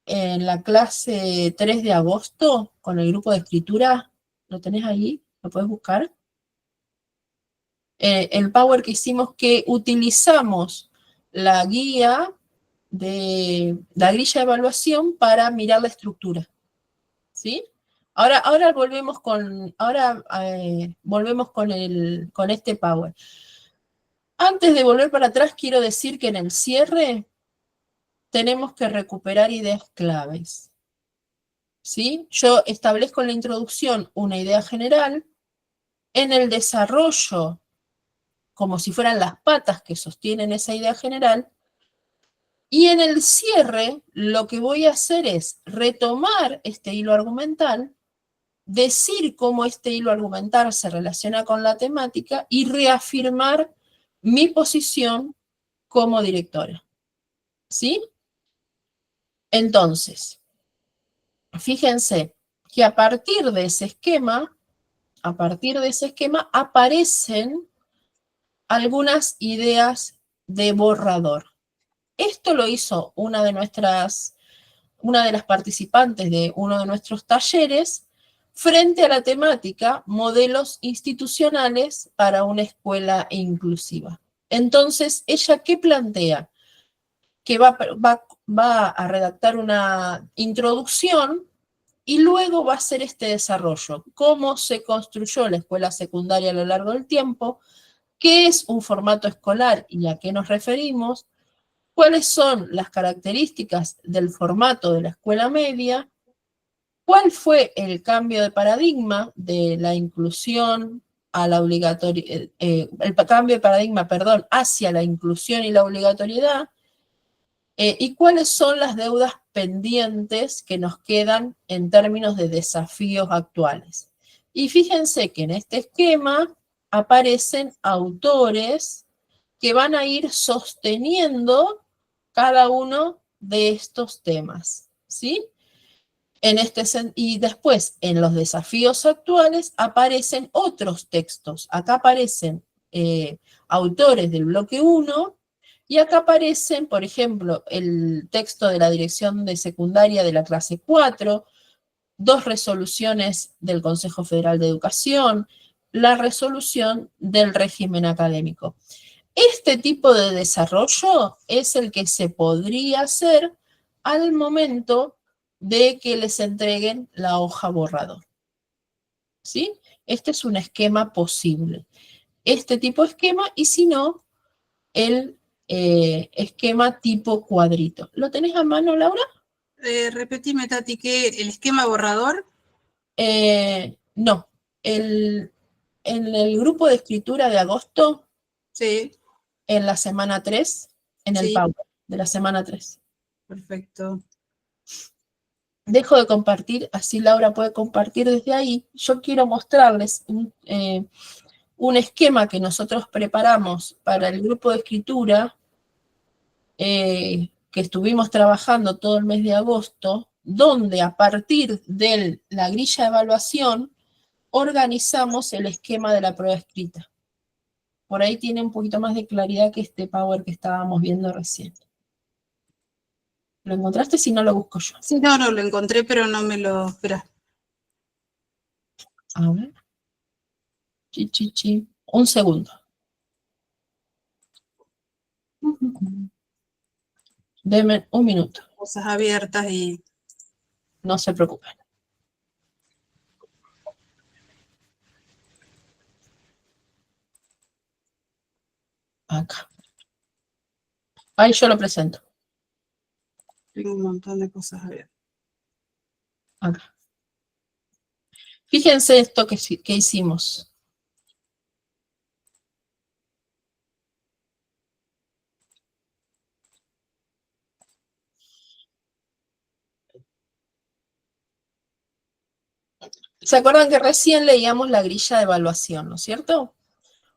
en la clase 3 de agosto con el grupo de escritura, ¿lo tenés ahí? ¿Lo podés buscar? El Power que hicimos, que utilizamos la guía de la grilla de evaluación para mirar la estructura, ¿sí? Ahora volvemos con este Power. Antes de volver para atrás, quiero decir que en el cierre tenemos que recuperar ideas claves, ¿sí? Yo establezco en la introducción una idea general, en el desarrollo, como si fueran las patas que sostienen esa idea general, y en el cierre lo que voy a hacer es retomar este hilo argumental, decir cómo este hilo argumental se relaciona con la temática y reafirmar mi posición como directora. ¿Sí? Entonces, fíjense que a partir de ese esquema aparecen algunas ideas de borrador. Esto lo hizo una de las participantes de uno de nuestros talleres frente a la temática modelos institucionales para una escuela inclusiva. Entonces, ¿ella qué plantea? Que va a redactar una introducción y luego va a hacer este desarrollo. Cómo se construyó la escuela secundaria a lo largo del tiempo, qué es un formato escolar y a qué nos referimos, cuáles son las características del formato de la escuela media, cuál fue el cambio de paradigma de la inclusión a la obligatoriedad, el cambio de paradigma, perdón, hacia la inclusión y la obligatoriedad, y cuáles son las deudas pendientes que nos quedan en términos de desafíos actuales. Y fíjense que en este esquema aparecen autores que van a ir sosteniendo cada uno de estos temas, ¿sí? Y después, en los desafíos actuales, aparecen otros textos. Acá aparecen autores del bloque 1, y acá aparecen, por ejemplo, el texto de la dirección de secundaria de la clase 4, 2 resoluciones del Consejo Federal de Educación, la resolución del régimen académico. Este tipo de desarrollo es el que se podría hacer al momento de que les entreguen la hoja borrador. ¿Sí? Este es un esquema posible. Este tipo de esquema, y si no, el esquema tipo cuadrito. ¿Lo tenés a mano, Laura? Repetime, Tati, que el esquema borrador. No. En el grupo de escritura de agosto, Sí. en la semana 3, en el Power de la semana 3. Perfecto. Dejo de compartir, así Laura puede compartir desde ahí. Yo quiero mostrarles un esquema que nosotros preparamos para el grupo de escritura, que estuvimos trabajando todo el mes de agosto, donde a partir de la grilla de evaluación organizamos el esquema de la prueba escrita. Por ahí tiene un poquito más de claridad que este Power que estábamos viendo recién. ¿Lo encontraste? Si no, lo busco yo. Sí, no, lo encontré, pero no me lo... Espera. A ver. Un segundo. Denme un minuto. Cosas abiertas y... No se preocupen. Acá. Ahí yo lo presento. Tengo un montón de cosas abiertas. Acá. Fíjense esto que hicimos. ¿Se acuerdan que recién leíamos la grilla de evaluación, no es cierto?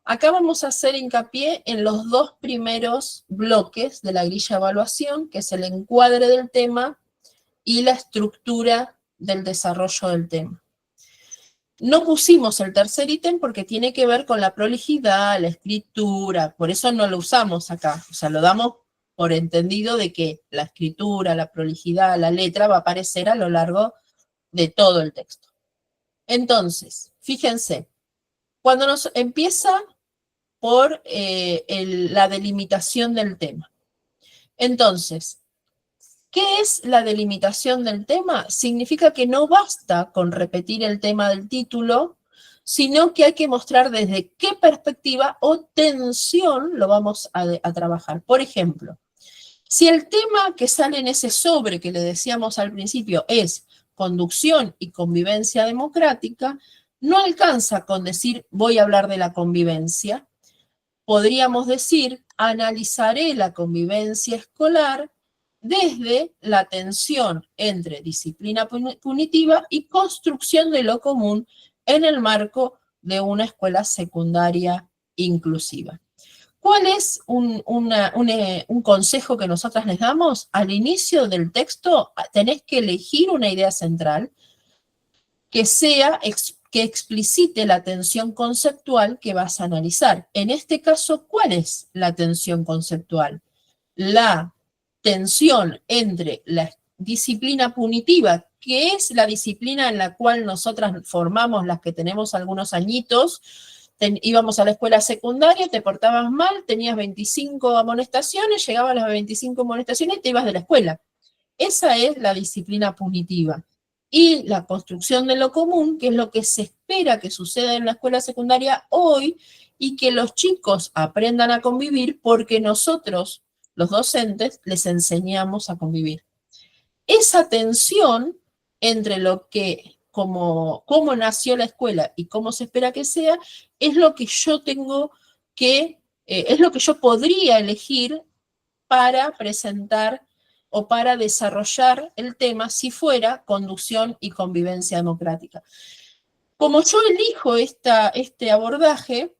Acá vamos a hacer hincapié en los 2 primeros bloques de la grilla de evaluación, que es el encuadre del tema y la estructura del desarrollo del tema. No pusimos el tercer ítem porque tiene que ver con la prolijidad, la escritura, por eso no lo usamos acá. O sea, lo damos por entendido de que la escritura, la prolijidad, la letra va a aparecer a lo largo de todo el texto. Entonces, fíjense, cuando nos empieza por la delimitación del tema. Entonces, ¿qué es la delimitación del tema? Significa que no basta con repetir el tema del título, sino que hay que mostrar desde qué perspectiva o tensión lo vamos a trabajar. Por ejemplo, si el tema que sale en ese sobre que le decíamos al principio es conducción y convivencia democrática, no alcanza con decir voy a hablar de la convivencia. Podríamos decir, analizaré la convivencia escolar desde la tensión entre disciplina punitiva y construcción de lo común en el marco de una escuela secundaria inclusiva. ¿Cuál es un consejo que nosotras les damos? Al inicio del texto tenés que elegir una idea central que explicite la tensión conceptual que vas a analizar. En este caso, ¿cuál es la tensión conceptual? La tensión entre la disciplina punitiva, que es la disciplina en la cual nosotras formamos las que tenemos algunos añitos. Íbamos a la escuela secundaria, te portabas mal, tenías 25 amonestaciones, llegabas a las 25 amonestaciones y te ibas de la escuela. Esa es la disciplina punitiva. Y la construcción de lo común, que es lo que se espera que suceda en la escuela secundaria hoy, y que los chicos aprendan a convivir porque nosotros, los docentes, les enseñamos a convivir. Esa tensión entre lo que, cómo nació la escuela y cómo se espera que sea, es lo que yo tengo que, es lo que yo podría elegir para presentar o para desarrollar el tema si fuera conducción y convivencia democrática. Como yo elijo este abordaje,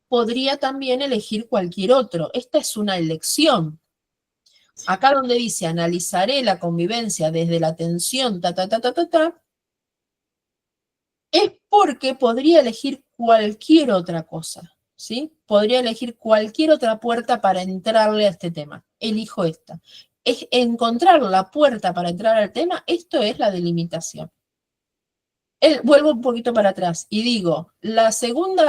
podría también elegir cualquier otro. Esta es una elección. Acá donde dice, analizaré la convivencia desde la tensión, es porque podría elegir cualquier otra cosa, ¿sí? Podría elegir cualquier otra puerta para entrarle a este tema. Elijo esta. Es encontrar la puerta para entrar al tema, esto es la delimitación. Vuelvo un poquito para atrás y digo, el segundo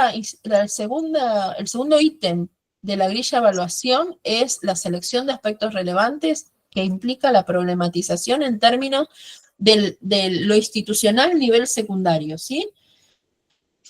ítem de la grilla de evaluación es la selección de aspectos relevantes que implica la problematización en términos de lo institucional nivel secundario, ¿sí?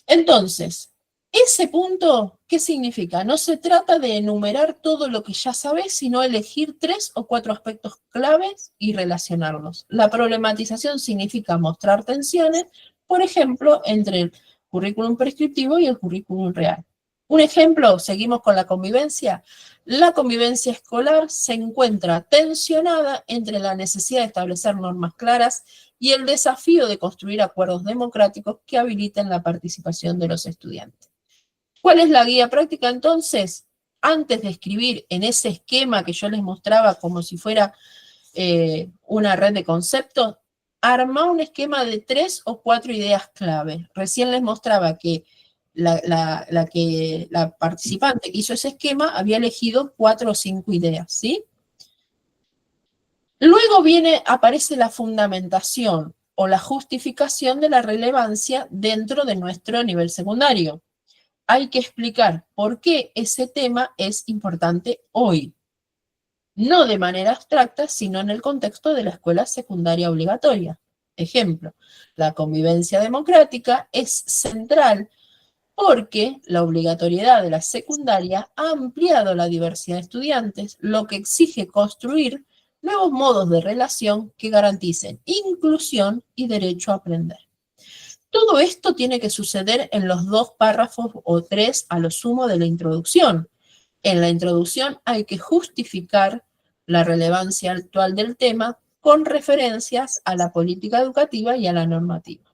Entonces, ese punto, ¿qué significa? No se trata de enumerar todo lo que ya sabes, sino elegir 3 o 4 aspectos claves y relacionarlos. La problematización significa mostrar tensiones, por ejemplo, entre el currículum prescriptivo y el currículum real. Un ejemplo, seguimos con la convivencia. La convivencia escolar se encuentra tensionada entre la necesidad de establecer normas claras y el desafío de construir acuerdos democráticos que habiliten la participación de los estudiantes. ¿Cuál es la guía práctica entonces? Antes de escribir en ese esquema que yo les mostraba como si fuera una red de conceptos, arma un esquema de 3 o 4 ideas clave. Recién les mostraba que la participante que hizo ese esquema había elegido 4 o 5 ideas, ¿sí? Luego aparece la fundamentación o la justificación de la relevancia dentro de nuestro nivel secundario. Hay que explicar por qué ese tema es importante hoy. No de manera abstracta, sino en el contexto de la escuela secundaria obligatoria. Ejemplo, la convivencia democrática es central porque la obligatoriedad de la secundaria ha ampliado la diversidad de estudiantes, lo que exige construir nuevos modos de relación que garanticen inclusión y derecho a aprender. Todo esto tiene que suceder en los 2 párrafos o 3 a lo sumo de la introducción. En la introducción hay que justificar la relevancia actual del tema con referencias a la política educativa y a la normativa.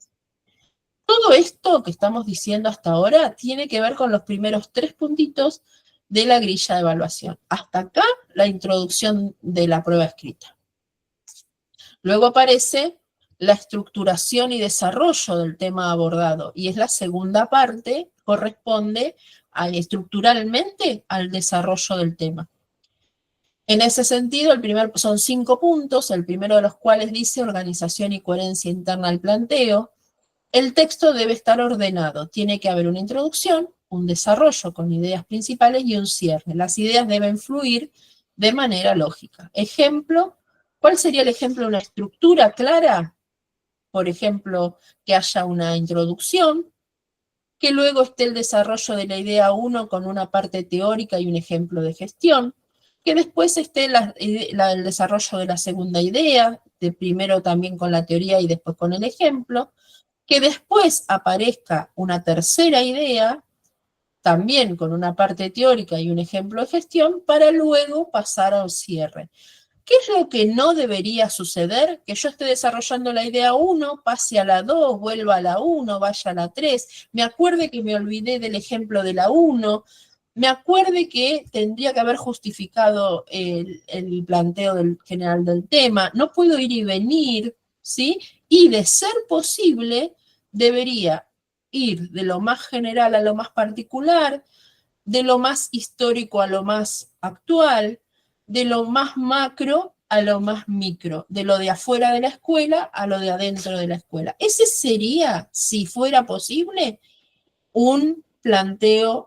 Todo esto que estamos diciendo hasta ahora tiene que ver con los primeros 3 puntitos de la grilla de evaluación. Hasta acá, la introducción de la prueba escrita. Luego aparece la estructuración y desarrollo del tema abordado, y es la segunda parte, corresponde estructuralmente al desarrollo del tema. En ese sentido, son 5 puntos, el primero de los cuales dice organización y coherencia interna al planteo. El texto debe estar ordenado, tiene que haber una introducción, un desarrollo con ideas principales y un cierre. Las ideas deben fluir de manera lógica. Ejemplo, ¿cuál sería el ejemplo de una estructura clara? Por ejemplo, que haya una introducción, que luego esté el desarrollo de la idea 1 con una parte teórica y un ejemplo de gestión, que después esté el desarrollo de la segunda idea, de primero también con la teoría y después con el ejemplo, que después aparezca una tercera idea, también con una parte teórica y un ejemplo de gestión, para luego pasar al cierre. ¿Qué es lo que no debería suceder? Que yo esté desarrollando la idea 1, pase a la 2, vuelva a la 1, vaya a la 3, me acuerde que me olvidé del ejemplo de la 1, me acuerde que tendría que haber justificado el planteo general del tema, no puedo ir y venir, ¿sí? Y de ser posible, debería ir de lo más general a lo más particular, de lo más histórico a lo más actual, de lo más macro a lo más micro, de lo de afuera de la escuela a lo de adentro de la escuela. Ese sería, si fuera posible, un planteo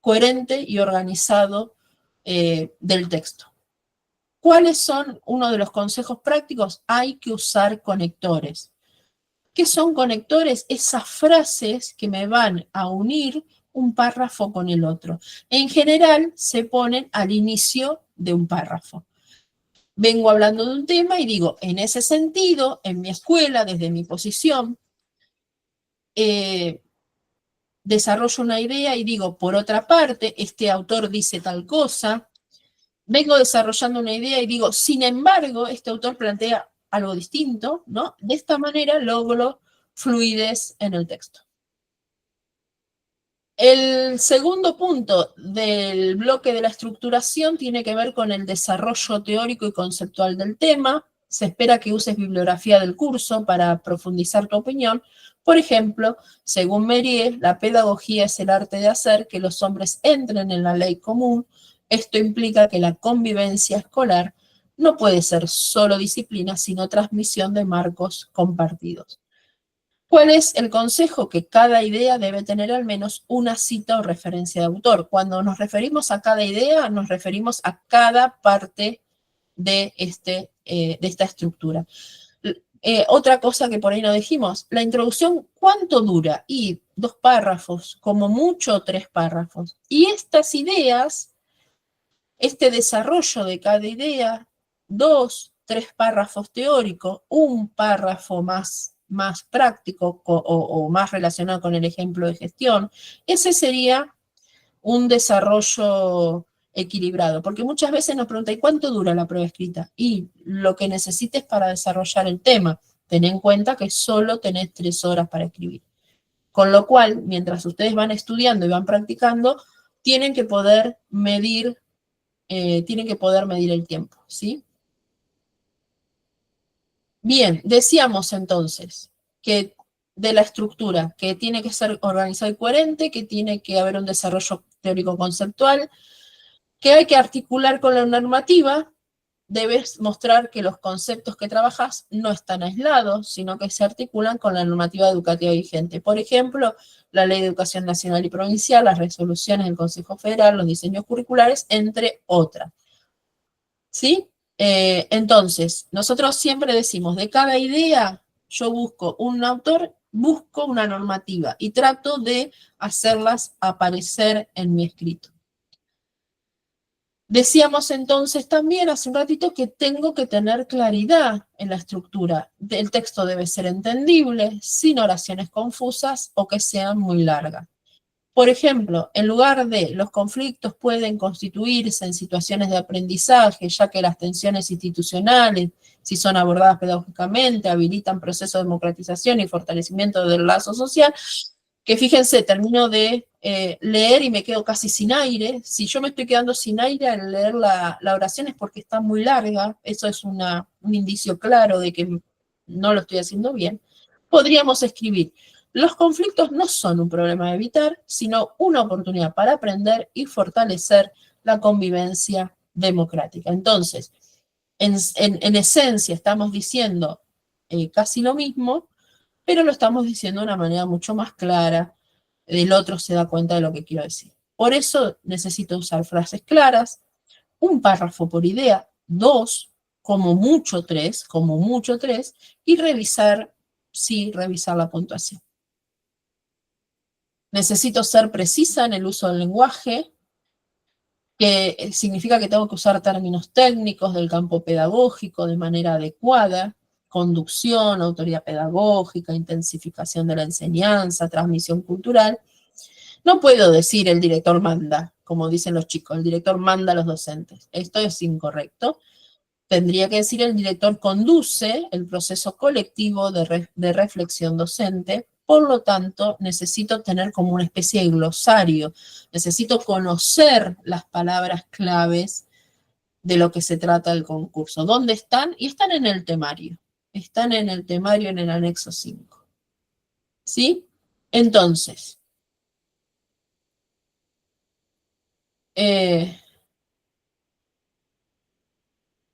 coherente y organizado del texto. ¿Cuáles son uno de los consejos prácticos? Hay que usar conectores. ¿Qué son conectores? Esas frases que me van a unir un párrafo con el otro. En general, se ponen al inicio de un párrafo. Vengo hablando de un tema y digo, en ese sentido, en mi escuela, desde mi posición, desarrollo una idea y digo, por otra parte, este autor dice tal cosa. Vengo desarrollando una idea y digo, sin embargo, este autor plantea algo distinto, ¿no? De esta manera logro fluidez en el texto. El segundo punto del bloque de la estructuración tiene que ver con el desarrollo teórico y conceptual del tema. Se espera que uses bibliografía del curso para profundizar tu opinión. Por ejemplo, según Mériez, la pedagogía es el arte de hacer que los hombres entren en la ley común. Esto implica que la convivencia escolar no puede ser solo disciplina, sino transmisión de marcos compartidos. ¿Cuál es el consejo? Que cada idea debe tener al menos una cita o referencia de autor. Cuando nos referimos a cada idea, nos referimos a cada parte de esta estructura. Otra cosa que por ahí no dijimos, la introducción, ¿cuánto dura? Y 2 párrafos, como mucho 3 párrafos. Y estas ideas, este desarrollo de cada idea, 2, 3 párrafos teóricos, un párrafo más práctico o más relacionado con el ejemplo de gestión, ese sería un desarrollo equilibrado, porque muchas veces nos preguntan, ¿y cuánto dura la prueba escrita? Y lo que necesites para desarrollar el tema, ten en cuenta que solo tenés 3 horas para escribir. Con lo cual, mientras ustedes van estudiando y van practicando, tienen que poder medir el tiempo, ¿sí? Bien, decíamos entonces que de la estructura, que tiene que ser organizada y coherente, que tiene que haber un desarrollo teórico-conceptual, que hay que articular con la normativa, debes mostrar que los conceptos que trabajas no están aislados, sino que se articulan con la normativa educativa vigente. Por ejemplo, la Ley de Educación Nacional y Provincial, las resoluciones del Consejo Federal, los diseños curriculares, entre otras. ¿Sí? Entonces, nosotros siempre decimos, de cada idea, yo busco un autor, busco una normativa y trato de hacerlas aparecer en mi escrito. Decíamos entonces también hace un ratito que tengo que tener claridad en la estructura. El texto debe ser entendible, sin oraciones confusas o que sean muy largas. Por ejemplo, en lugar de los conflictos pueden constituirse en situaciones de aprendizaje, ya que las tensiones institucionales, si son abordadas pedagógicamente, habilitan procesos de democratización y fortalecimiento del lazo social, que fíjense, termino de leer y me quedo casi sin aire. Si yo me estoy quedando sin aire al leer la oración es porque está muy larga, eso es un indicio claro de que no lo estoy haciendo bien. Podríamos escribir: los conflictos no son un problema a evitar, sino una oportunidad para aprender y fortalecer la convivencia democrática. Entonces, en esencia estamos diciendo casi lo mismo, pero lo estamos diciendo de una manera mucho más clara, el otro se da cuenta de lo que quiero decir. Por eso necesito usar frases claras, un párrafo por idea, 2, como mucho 3, y revisar la puntuación. Necesito ser precisa en el uso del lenguaje, que significa que tengo que usar términos técnicos del campo pedagógico de manera adecuada, conducción, autoridad pedagógica, intensificación de la enseñanza, transmisión cultural. No puedo decir el director manda, como dicen los chicos, el director manda a los docentes. Esto es incorrecto. Tendría que decir el director conduce el proceso colectivo de reflexión docente. por lo tanto, necesito tener como una especie de glosario, necesito conocer las palabras claves de lo que se trata el concurso. ¿Dónde están? Y están en el temario. Están en el temario en el anexo 5. ¿Sí? Entonces,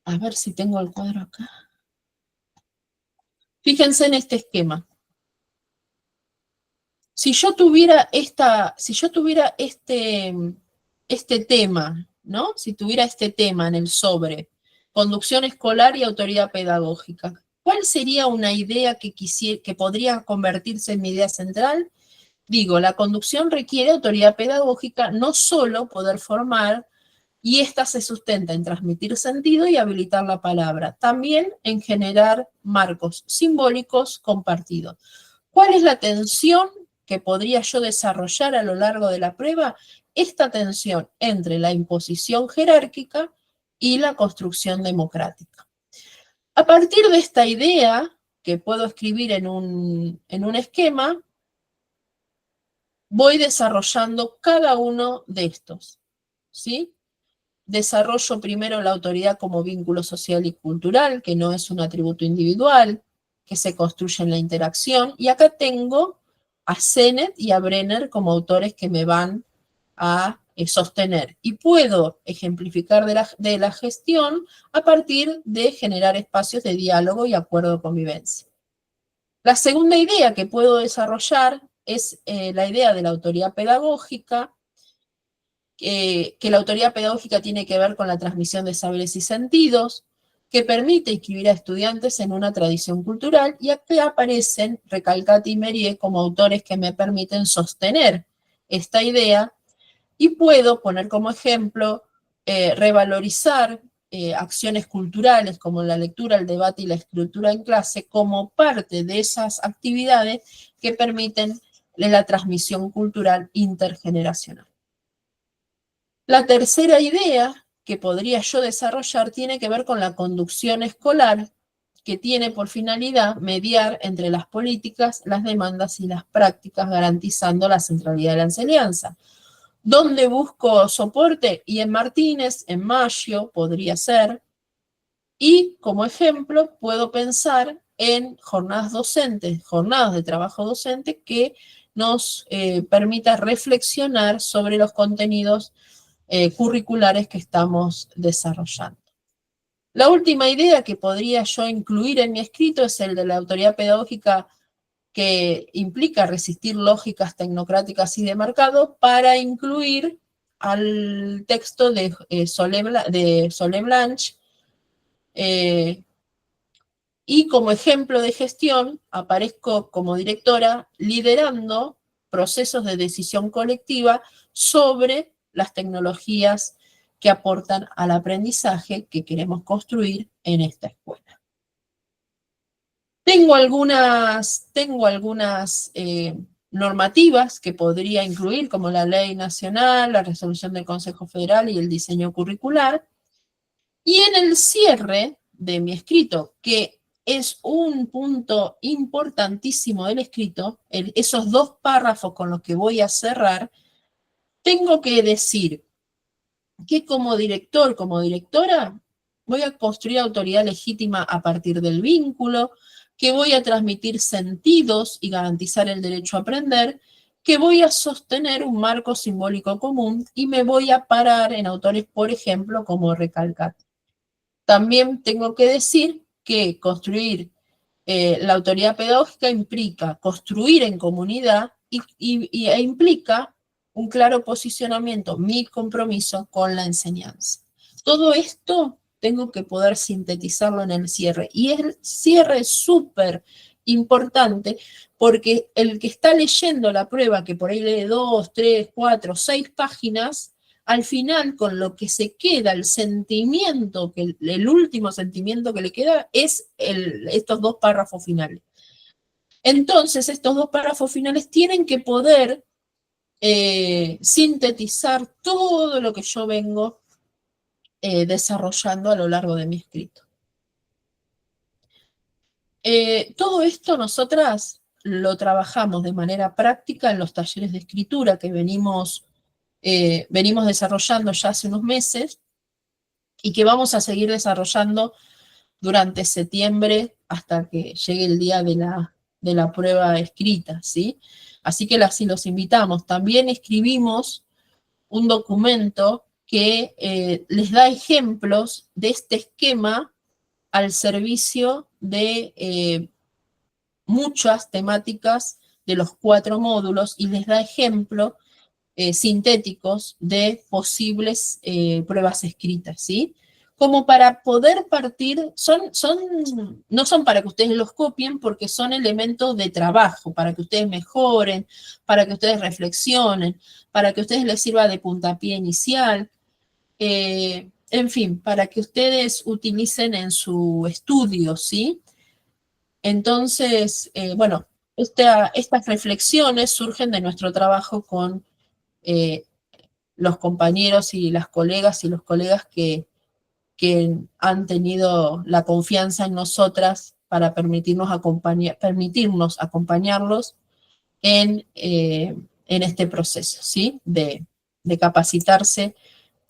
a ver si tengo el cuadro acá. Fíjense en este esquema. Si yo tuviera este tema, ¿no? Si tuviera este tema en el sobre, conducción escolar y autoridad pedagógica, ¿cuál sería una idea que podría convertirse en mi idea central? Digo, la conducción requiere autoridad pedagógica, no solo poder formar, y esta se sustenta en transmitir sentido y habilitar la palabra, también en generar marcos simbólicos compartidos. ¿Cuál es la tensión que podría yo desarrollar a lo largo de la prueba? Esta tensión entre la imposición jerárquica y la construcción democrática. A partir de esta idea, que puedo escribir en un esquema, voy desarrollando cada uno de estos, ¿sí? Desarrollo primero la autoridad como vínculo social y cultural, que no es un atributo individual, que se construye en la interacción. Y acá tengo a Sennett y a Brenner como autores que me van a sostener. Y puedo ejemplificar de la gestión a partir de generar espacios de diálogo y acuerdo de convivencia. La segunda idea que puedo desarrollar es la idea de la autoridad pedagógica, que la autoridad pedagógica tiene que ver con la transmisión de saberes y sentidos, que permite inscribir a estudiantes en una tradición cultural, y aquí aparecen Recalcati y Mérier como autores que me permiten sostener esta idea, y puedo poner como ejemplo revalorizar acciones culturales como la lectura, el debate y la escritura en clase como parte de esas actividades que permiten la transmisión cultural intergeneracional. La tercera idea que podría yo desarrollar tiene que ver con la conducción escolar, que tiene por finalidad mediar entre las políticas, las demandas y las prácticas, garantizando la centralidad de la enseñanza. ¿Dónde busco soporte? Y en Martínez, en Maggio, podría ser. Y como ejemplo, puedo pensar en jornadas docentes, jornadas de trabajo docente que nos permita reflexionar sobre los contenidos curriculares que estamos desarrollando. La última idea que podría yo incluir en mi escrito es el de la autoridad pedagógica, que implica resistir lógicas tecnocráticas y de mercado, para incluir al texto de Solé Blanche, y como ejemplo de gestión aparezco como directora liderando procesos de decisión colectiva sobre las tecnologías que aportan al aprendizaje que queremos construir en esta escuela. Tengo algunas normativas que podría incluir, como la ley nacional, la resolución del Consejo Federal y el diseño curricular. Y en el cierre de mi escrito, que es un punto importantísimo del escrito, esos 2 párrafos con los que voy a cerrar, tengo que decir que como director, como directora, voy a construir autoridad legítima a partir del vínculo, que voy a transmitir sentidos y garantizar el derecho a aprender, que voy a sostener un marco simbólico común y me voy a parar en autores, por ejemplo, como Recalcati. También tengo que decir que construir la autoridad pedagógica implica construir en comunidad e implica un claro posicionamiento, mi compromiso con la enseñanza. Todo esto tengo que poder sintetizarlo en el cierre. Y el cierre es súper importante porque el que está leyendo la prueba, que por ahí lee 2, 3, 4, 6 páginas, al final con lo que se queda, el sentimiento, el último sentimiento que le queda es estos 2 párrafos finales. Entonces, estos 2 párrafos finales tienen que poder sintetizar todo lo que yo vengo desarrollando a lo largo de mi escrito. Todo esto nosotras lo trabajamos de manera práctica en los talleres de escritura que venimos desarrollando ya hace unos meses y que vamos a seguir desarrollando durante septiembre hasta que llegue el día de la prueba escrita, ¿sí? Así que sí los invitamos. También escribimos un documento que les da ejemplos de este esquema al servicio de muchas temáticas de los 4 módulos y les da ejemplos sintéticos de posibles pruebas escritas, ¿sí? Como para poder partir, no son para que ustedes los copien, porque son elementos de trabajo, para que ustedes mejoren, para que ustedes reflexionen, para que a ustedes les sirva de puntapié inicial, en fin, para que ustedes utilicen en su estudio, ¿sí? Entonces, bueno, estas reflexiones surgen de nuestro trabajo con los compañeros y las colegas y los colegas que han tenido la confianza en nosotras para permitirnos acompañarlos en este proceso, ¿sí? De capacitarse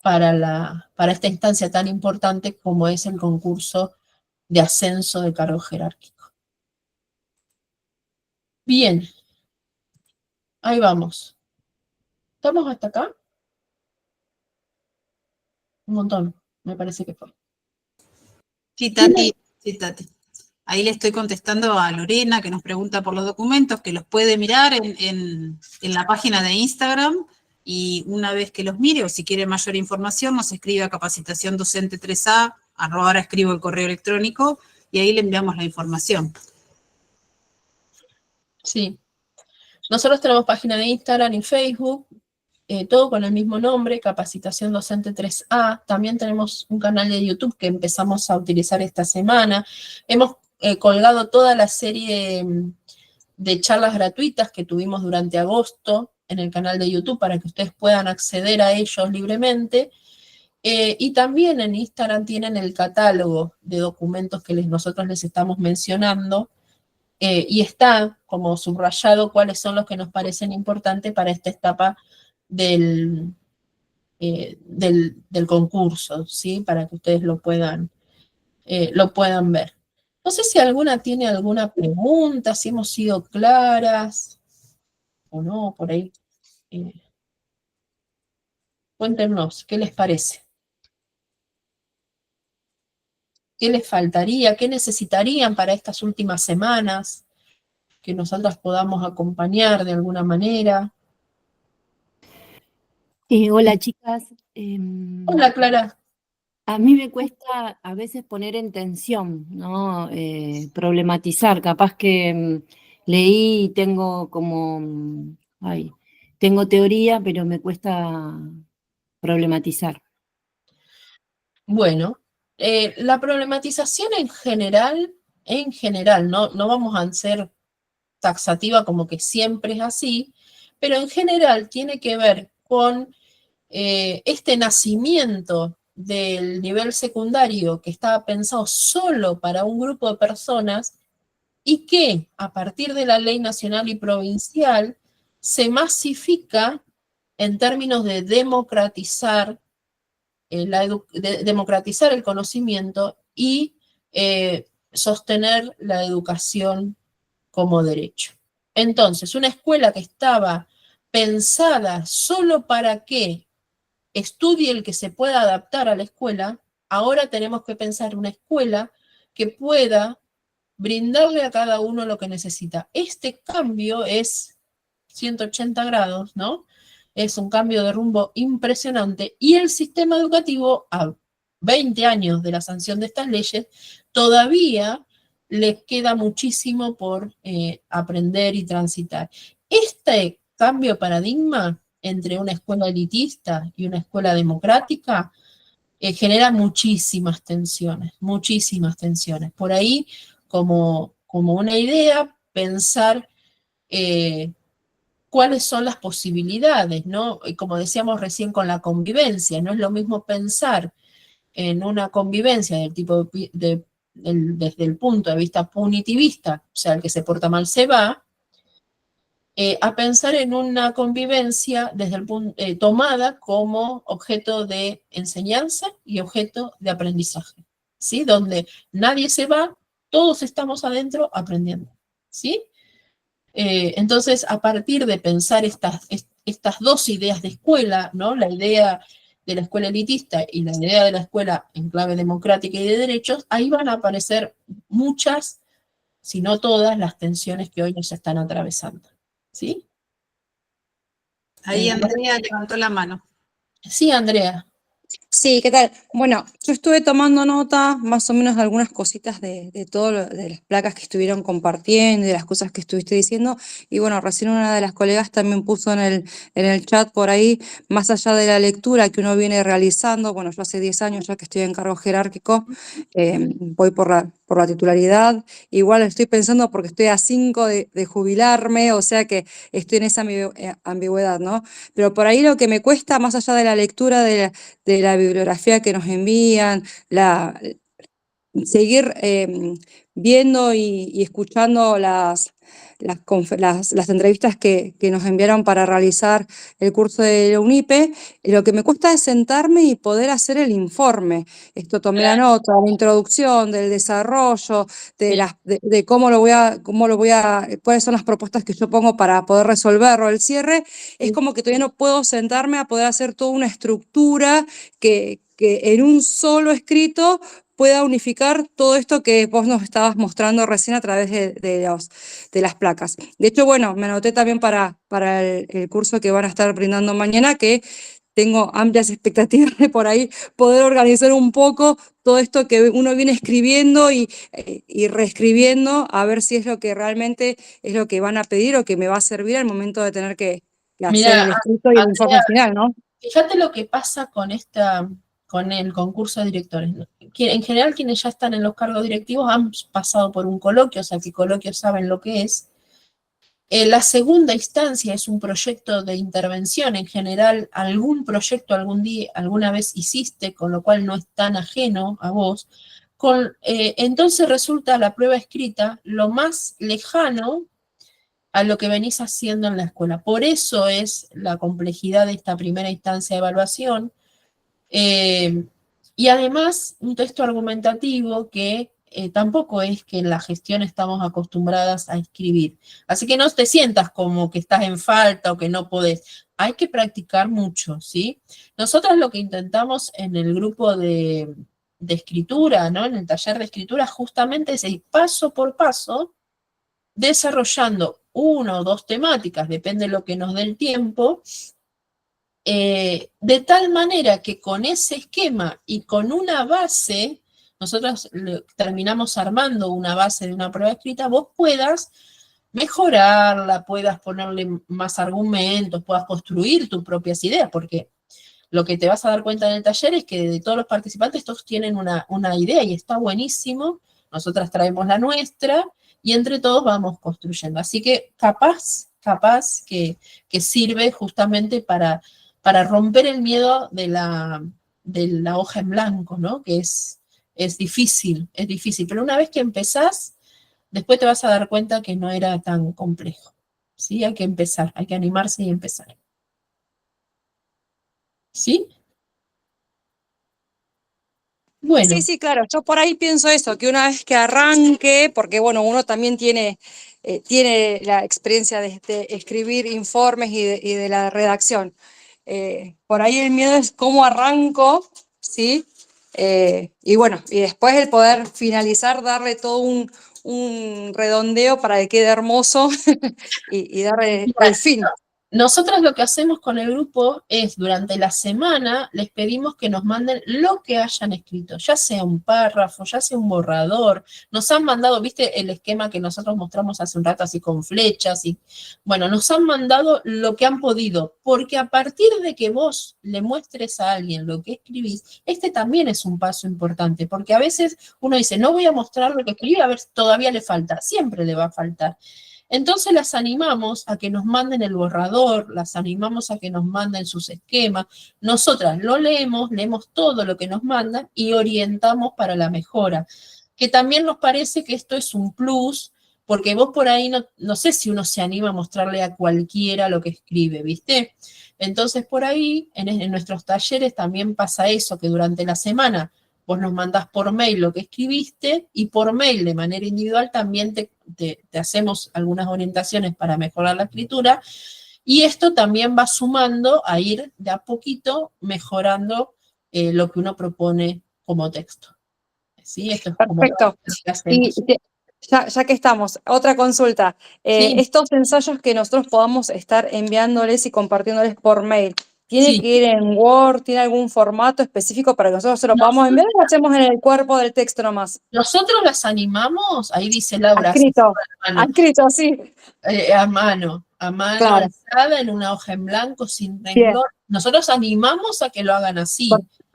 para esta instancia tan importante como es el concurso de ascenso de cargo jerárquico. Bien, ahí vamos. ¿Estamos hasta acá? Un montón, me parece que fue. Sí, Tati, sí, Tati. Ahí le estoy contestando a Lorena, que nos pregunta por los documentos, que los puede mirar en la página de Instagram, y una vez que los mire, o si quiere mayor información, nos escribe a capacitaciondocente3a, ahora escribo el correo electrónico, y ahí le enviamos la información. Sí. Nosotros tenemos página de Instagram y Facebook, todo con el mismo nombre, Capacitación Docente 3A. También tenemos un canal de YouTube que empezamos a utilizar esta semana. Hemos colgado toda la serie de charlas gratuitas que tuvimos durante agosto en el canal de YouTube para que ustedes puedan acceder a ellos libremente. Y también en Instagram tienen el catálogo de documentos que nosotros les estamos mencionando, y está como subrayado cuáles son los que nos parecen importantes para esta etapa del concurso, ¿sí? Para que ustedes lo puedan ver. No sé si alguna tiene alguna pregunta, si hemos sido claras o no, por ahí. Cuéntenos, ¿qué les parece? ¿Qué les faltaría? ¿Qué necesitarían para estas últimas semanas? Que nosotras podamos acompañar de alguna manera. Hola, chicas. Hola, Clara. A mí me cuesta a veces poner en tensión, ¿no? Problematizar. Capaz que leí y tengo tengo teoría, pero me cuesta problematizar. Bueno, la problematización en general, no vamos a ser taxativa como que siempre es así, pero en general tiene que ver con este nacimiento del nivel secundario que estaba pensado solo para un grupo de personas y que a partir de la ley nacional y provincial se masifica en términos de democratizar democratizar el conocimiento y sostener la educación como derecho. Entonces, una escuela que estaba pensada solo para que estudie el que se pueda adaptar a la escuela, ahora tenemos que pensar una escuela que pueda brindarle a cada uno lo que necesita. Este cambio es 180 grados, ¿no? Es un cambio de rumbo impresionante y el sistema educativo, a 20 años de la sanción de estas leyes, todavía les queda muchísimo por aprender y transitar. Este cambio de paradigma entre una escuela elitista y una escuela democrática genera muchísimas tensiones. Por ahí, como una idea, pensar cuáles son las posibilidades, ¿no? Y como decíamos recién con la convivencia, no es lo mismo pensar en una convivencia del tipo desde el punto de vista punitivista, o sea, el que se porta mal se va, a pensar en una convivencia desde el punto, tomada como objeto de enseñanza y objeto de aprendizaje, ¿sí? Donde nadie se va, todos estamos adentro aprendiendo, ¿sí? Entonces, a partir de pensar estas dos ideas de escuela, ¿no? La idea de la escuela elitista y la idea de la escuela en clave democrática y de derechos, ahí van a aparecer muchas, si no todas, las tensiones que hoy nos están atravesando, ¿sí? Ahí Andrea levantó la mano. Sí, Andrea. Sí, ¿qué tal? Bueno, yo estuve tomando nota más o menos de algunas cositas de todo de las placas que estuvieron compartiendo y de las cosas que estuviste diciendo. Y bueno, recién una de las colegas también puso en el chat por ahí, más allá de la lectura que uno viene realizando, bueno, yo hace 10 años ya que estoy en cargo jerárquico, voy por la titularidad. Igual estoy pensando porque estoy a 5 de jubilarme, o sea que estoy en esa ambigüedad, ¿no? Pero por ahí lo que me cuesta, más allá de la lectura de la bibliografía que nos envían, seguir viendo y escuchando las entrevistas que nos enviaron para realizar el curso de la UNIPE. Lo que me cuesta es sentarme y poder hacer el informe. Esto tomé la nota, la introducción, del desarrollo, de cómo lo voy a, cuáles son las propuestas que yo pongo para poder resolverlo. El cierre es como que todavía no puedo sentarme a poder hacer toda una estructura que en un solo escrito pueda unificar todo esto que vos nos estabas mostrando recién a través de las placas. De hecho, bueno, me anoté también para el curso que van a estar brindando mañana, que tengo amplias expectativas de por ahí poder organizar un poco todo esto que uno viene escribiendo y reescribiendo, a ver si es lo que realmente es lo que van a pedir o que me va a servir al momento de tener que hacer Mira, el escrito y el informe final, ¿no? Fíjate lo que pasa con el concurso de directores, ¿no? En general, quienes ya están en los cargos directivos han pasado por un coloquio, o sea, que coloquios saben lo que es. La segunda instancia es un proyecto de intervención. En general, algún proyecto alguna vez hiciste, con lo cual no es tan ajeno a vos. Entonces resulta la prueba escrita lo más lejano a lo que venís haciendo en la escuela. Por eso es la complejidad de esta primera instancia de evaluación. Y además, un texto argumentativo que tampoco es que en la gestión estamos acostumbradas a escribir. Así que no te sientas como que estás en falta o que no podés. Hay que practicar mucho, ¿sí? Nosotros lo que intentamos en el grupo de escritura, ¿no? En el taller de escritura, justamente es ir paso por paso desarrollando 1 o 2 temáticas, depende de lo que nos dé el tiempo, de tal manera que con ese esquema y con una base, nosotros terminamos armando una base de una prueba escrita, vos puedas mejorarla, puedas ponerle más argumentos, puedas construir tus propias ideas, porque lo que te vas a dar cuenta en el taller es que de todos los participantes todos tienen una idea y está buenísimo. Nosotras traemos la nuestra y entre todos vamos construyendo. Así que capaz que sirve justamente para romper el miedo de la hoja en blanco, ¿no? Que es difícil, pero una vez que empezás, después te vas a dar cuenta que no era tan complejo, ¿sí? Hay que empezar, hay que animarse y empezar. ¿Sí? Bueno. Sí, claro, yo por ahí pienso eso, que una vez que arranque, porque bueno, uno también tiene la experiencia de escribir informes y de la redacción. Por ahí el miedo es cómo arranco, ¿sí? Y bueno, y después el poder finalizar, darle todo un redondeo para que quede hermoso y darle el fin. Nosotros lo que hacemos con el grupo es, durante la semana, les pedimos que nos manden lo que hayan escrito, ya sea un párrafo, ya sea un borrador. Nos han mandado, ¿viste el esquema que nosotros mostramos hace un rato, así con flechas? Bueno, nos han mandado lo que han podido, porque a partir de que vos le muestres a alguien lo que escribís, este también es un paso importante, porque a veces uno dice, no voy a mostrar lo que escribí, a ver, todavía le falta, siempre le va a faltar. Entonces las animamos a que nos manden el borrador, las animamos a que nos manden sus esquemas. Nosotras lo leemos todo lo que nos mandan y orientamos para la mejora. Que también nos parece que esto es un plus porque vos por ahí no sé si uno se anima a mostrarle a cualquiera lo que escribe, ¿viste? Entonces por ahí, en nuestros talleres también pasa eso, que durante la semana vos nos mandás por mail lo que escribiste y por mail de manera individual también te hacemos algunas orientaciones para mejorar la escritura y esto también va sumando a ir de a poquito mejorando lo que uno propone como texto. ¿Sí? Esto es como Perfecto. lo que hacemos. Ya que estamos, otra consulta. Sí. Estos ensayos que nosotros podamos estar enviándoles y compartiéndoles por mail, ¿tiene Sí. que ir en Word? ¿Tiene algún formato específico para que nosotros se lo podamos enviar o lo hacemos en el cuerpo del texto nomás? Nosotros las animamos, ahí dice Laura, Escrito, sí. a mano, Claro. alzada en una hoja en blanco sin Bien. renglón. Nosotros animamos a que lo hagan así.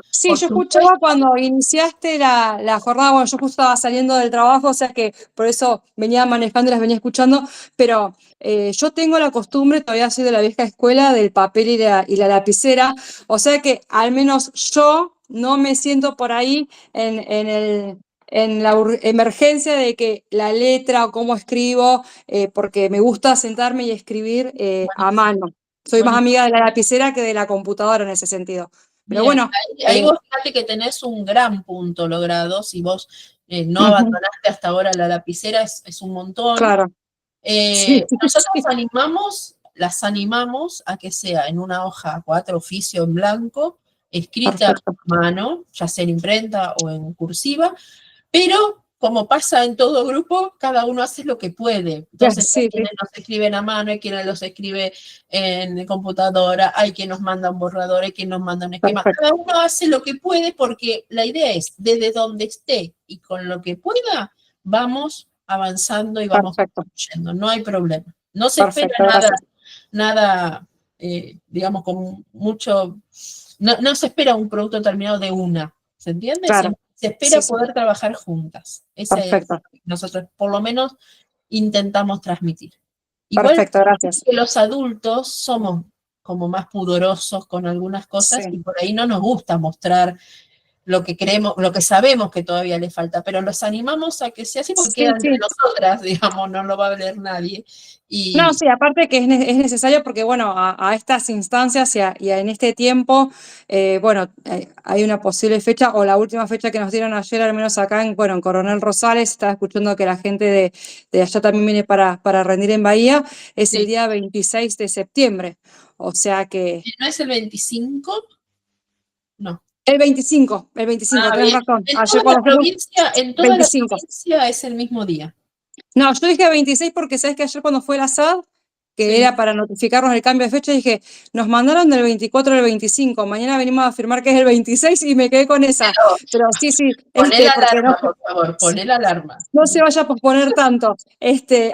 Sí, Por yo supuesto. escuchaba cuando iniciaste la jornada, bueno, yo justo estaba saliendo del trabajo, o sea que por eso venía manejando y las venía escuchando, pero yo tengo la costumbre, todavía soy de la vieja escuela, del papel y la lapicera, o sea que al menos yo no me siento por ahí en la emergencia de que la letra o cómo escribo, porque me gusta sentarme y escribir a mano. Soy más amiga de la lapicera que de la computadora en ese sentido. Pero Bien, bueno. ahí vos fíjate que tenés un gran punto logrado, si vos no abandonaste hasta ahora la lapicera, es un montón. Claro. Nosotros las animamos a que sea en una hoja 4 oficio en blanco, escrita Perfecto. a mano, ya sea en imprenta o en cursiva, pero como pasa en todo grupo, cada uno hace lo que puede. Entonces, hay quienes los escriben a mano, hay quienes los escribe en computadora, hay quien nos manda un borrador, hay quien nos manda un esquema. Perfecto. Cada uno hace lo que puede porque la idea es, desde donde esté y con lo que pueda, vamos avanzando y vamos construyendo. No hay problema. No se espera nada, digamos, con mucho... No se espera un producto terminado de una, ¿se entiende? Claro. Se espera poder trabajar juntas. Esa es lo que nosotros, por lo menos, intentamos transmitir. Igual gracias. que los adultos somos como más pudorosos con algunas cosas y por ahí no nos gusta mostrar lo que creemos, lo que sabemos que todavía le falta, pero los animamos a que sea así porque queda entre nosotras, digamos, no lo va a leer nadie. No, sí, aparte que es necesario porque, bueno, a estas instancias y en este tiempo, hay una posible fecha, o la última fecha que nos dieron ayer, al menos acá en Coronel Rosales, estaba escuchando que la gente de allá también viene para rendir en Bahía, es el día 26 de septiembre, o sea que... ¿No es el 25? No. El 25, tenés razón. En toda la provincia es el mismo día. No, yo dije 26 porque sabes que ayer cuando fue el ASAD, que era para notificarnos el cambio de fecha, dije, nos mandaron del 24 al 25, mañana venimos a afirmar que es el 26 y me quedé con esa. Pero sí. Poné la alarma, por favor, poné la alarma. No se vaya a posponer tanto,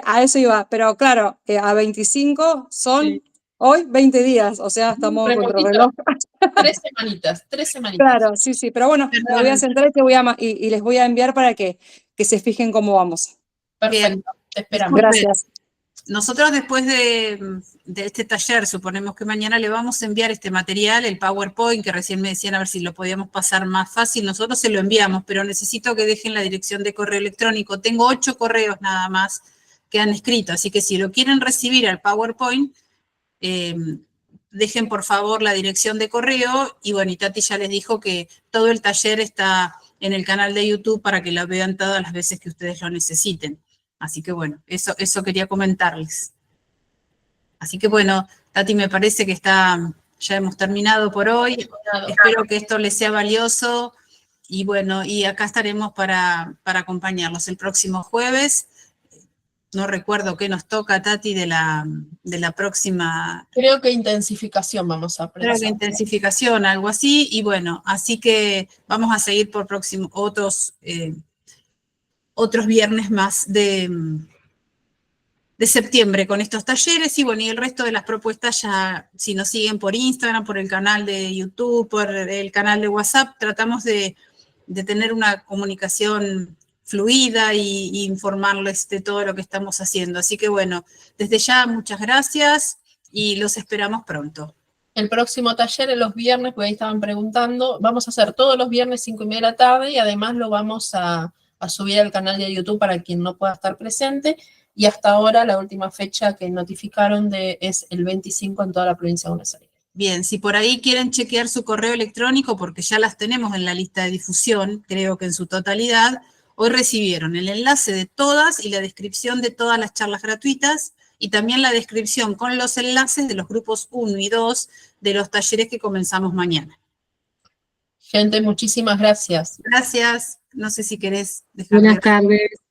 a eso iba. Pero claro, a 25 son hoy 20 días, o sea, estamos contra reloj. 3 semanitas. Claro, sí, pero bueno, me voy a centrar y les voy a enviar para que se fijen cómo vamos. Perfecto, te esperamos. Gracias. Nosotros después de este taller, suponemos que mañana le vamos a enviar este material, el PowerPoint, que recién me decían a ver si lo podíamos pasar más fácil. Nosotros se lo enviamos, pero necesito que dejen la dirección de correo electrónico. Tengo 8 correos nada más que han escrito, así que si lo quieren recibir al PowerPoint, dejen por favor la dirección de correo. Y bueno, y Tati ya les dijo que todo el taller está en el canal de YouTube para que lo vean todas las veces que ustedes lo necesiten. Así que bueno, eso quería comentarles. Así que bueno, Tati, me parece que ya hemos terminado por hoy. Espero que esto les sea valioso. Y bueno, y acá estaremos para acompañarlos el próximo jueves. No recuerdo qué nos toca, Tati, de la próxima... Creo que intensificación vamos a aprender. Creo que intensificación, algo así. Y bueno, así que vamos a seguir por otros viernes más de septiembre con estos talleres. Y bueno, y el resto de las propuestas ya, si nos siguen por Instagram, por el canal de YouTube, por el canal de WhatsApp, tratamos de tener una comunicación fluida y informarles de todo lo que estamos haciendo. Así que bueno, desde ya muchas gracias y los esperamos pronto. El próximo taller es los viernes, porque ahí estaban preguntando, vamos a hacer todos los viernes 5:30 de la tarde y además lo vamos a subir al canal de YouTube para quien no pueda estar presente. y hasta ahora la última fecha que notificaron es el 25 en toda la provincia de Buenos Aires. Bien, si por ahí quieren chequear su correo electrónico, porque ya las tenemos en la lista de difusión, creo que en su totalidad, hoy recibieron el enlace de todas y la descripción de todas las charlas gratuitas y también la descripción con los enlaces de los grupos 1 y 2 de los talleres que comenzamos mañana. Gente, muchísimas gracias. Gracias. No sé si querés dejar Buenas tardes.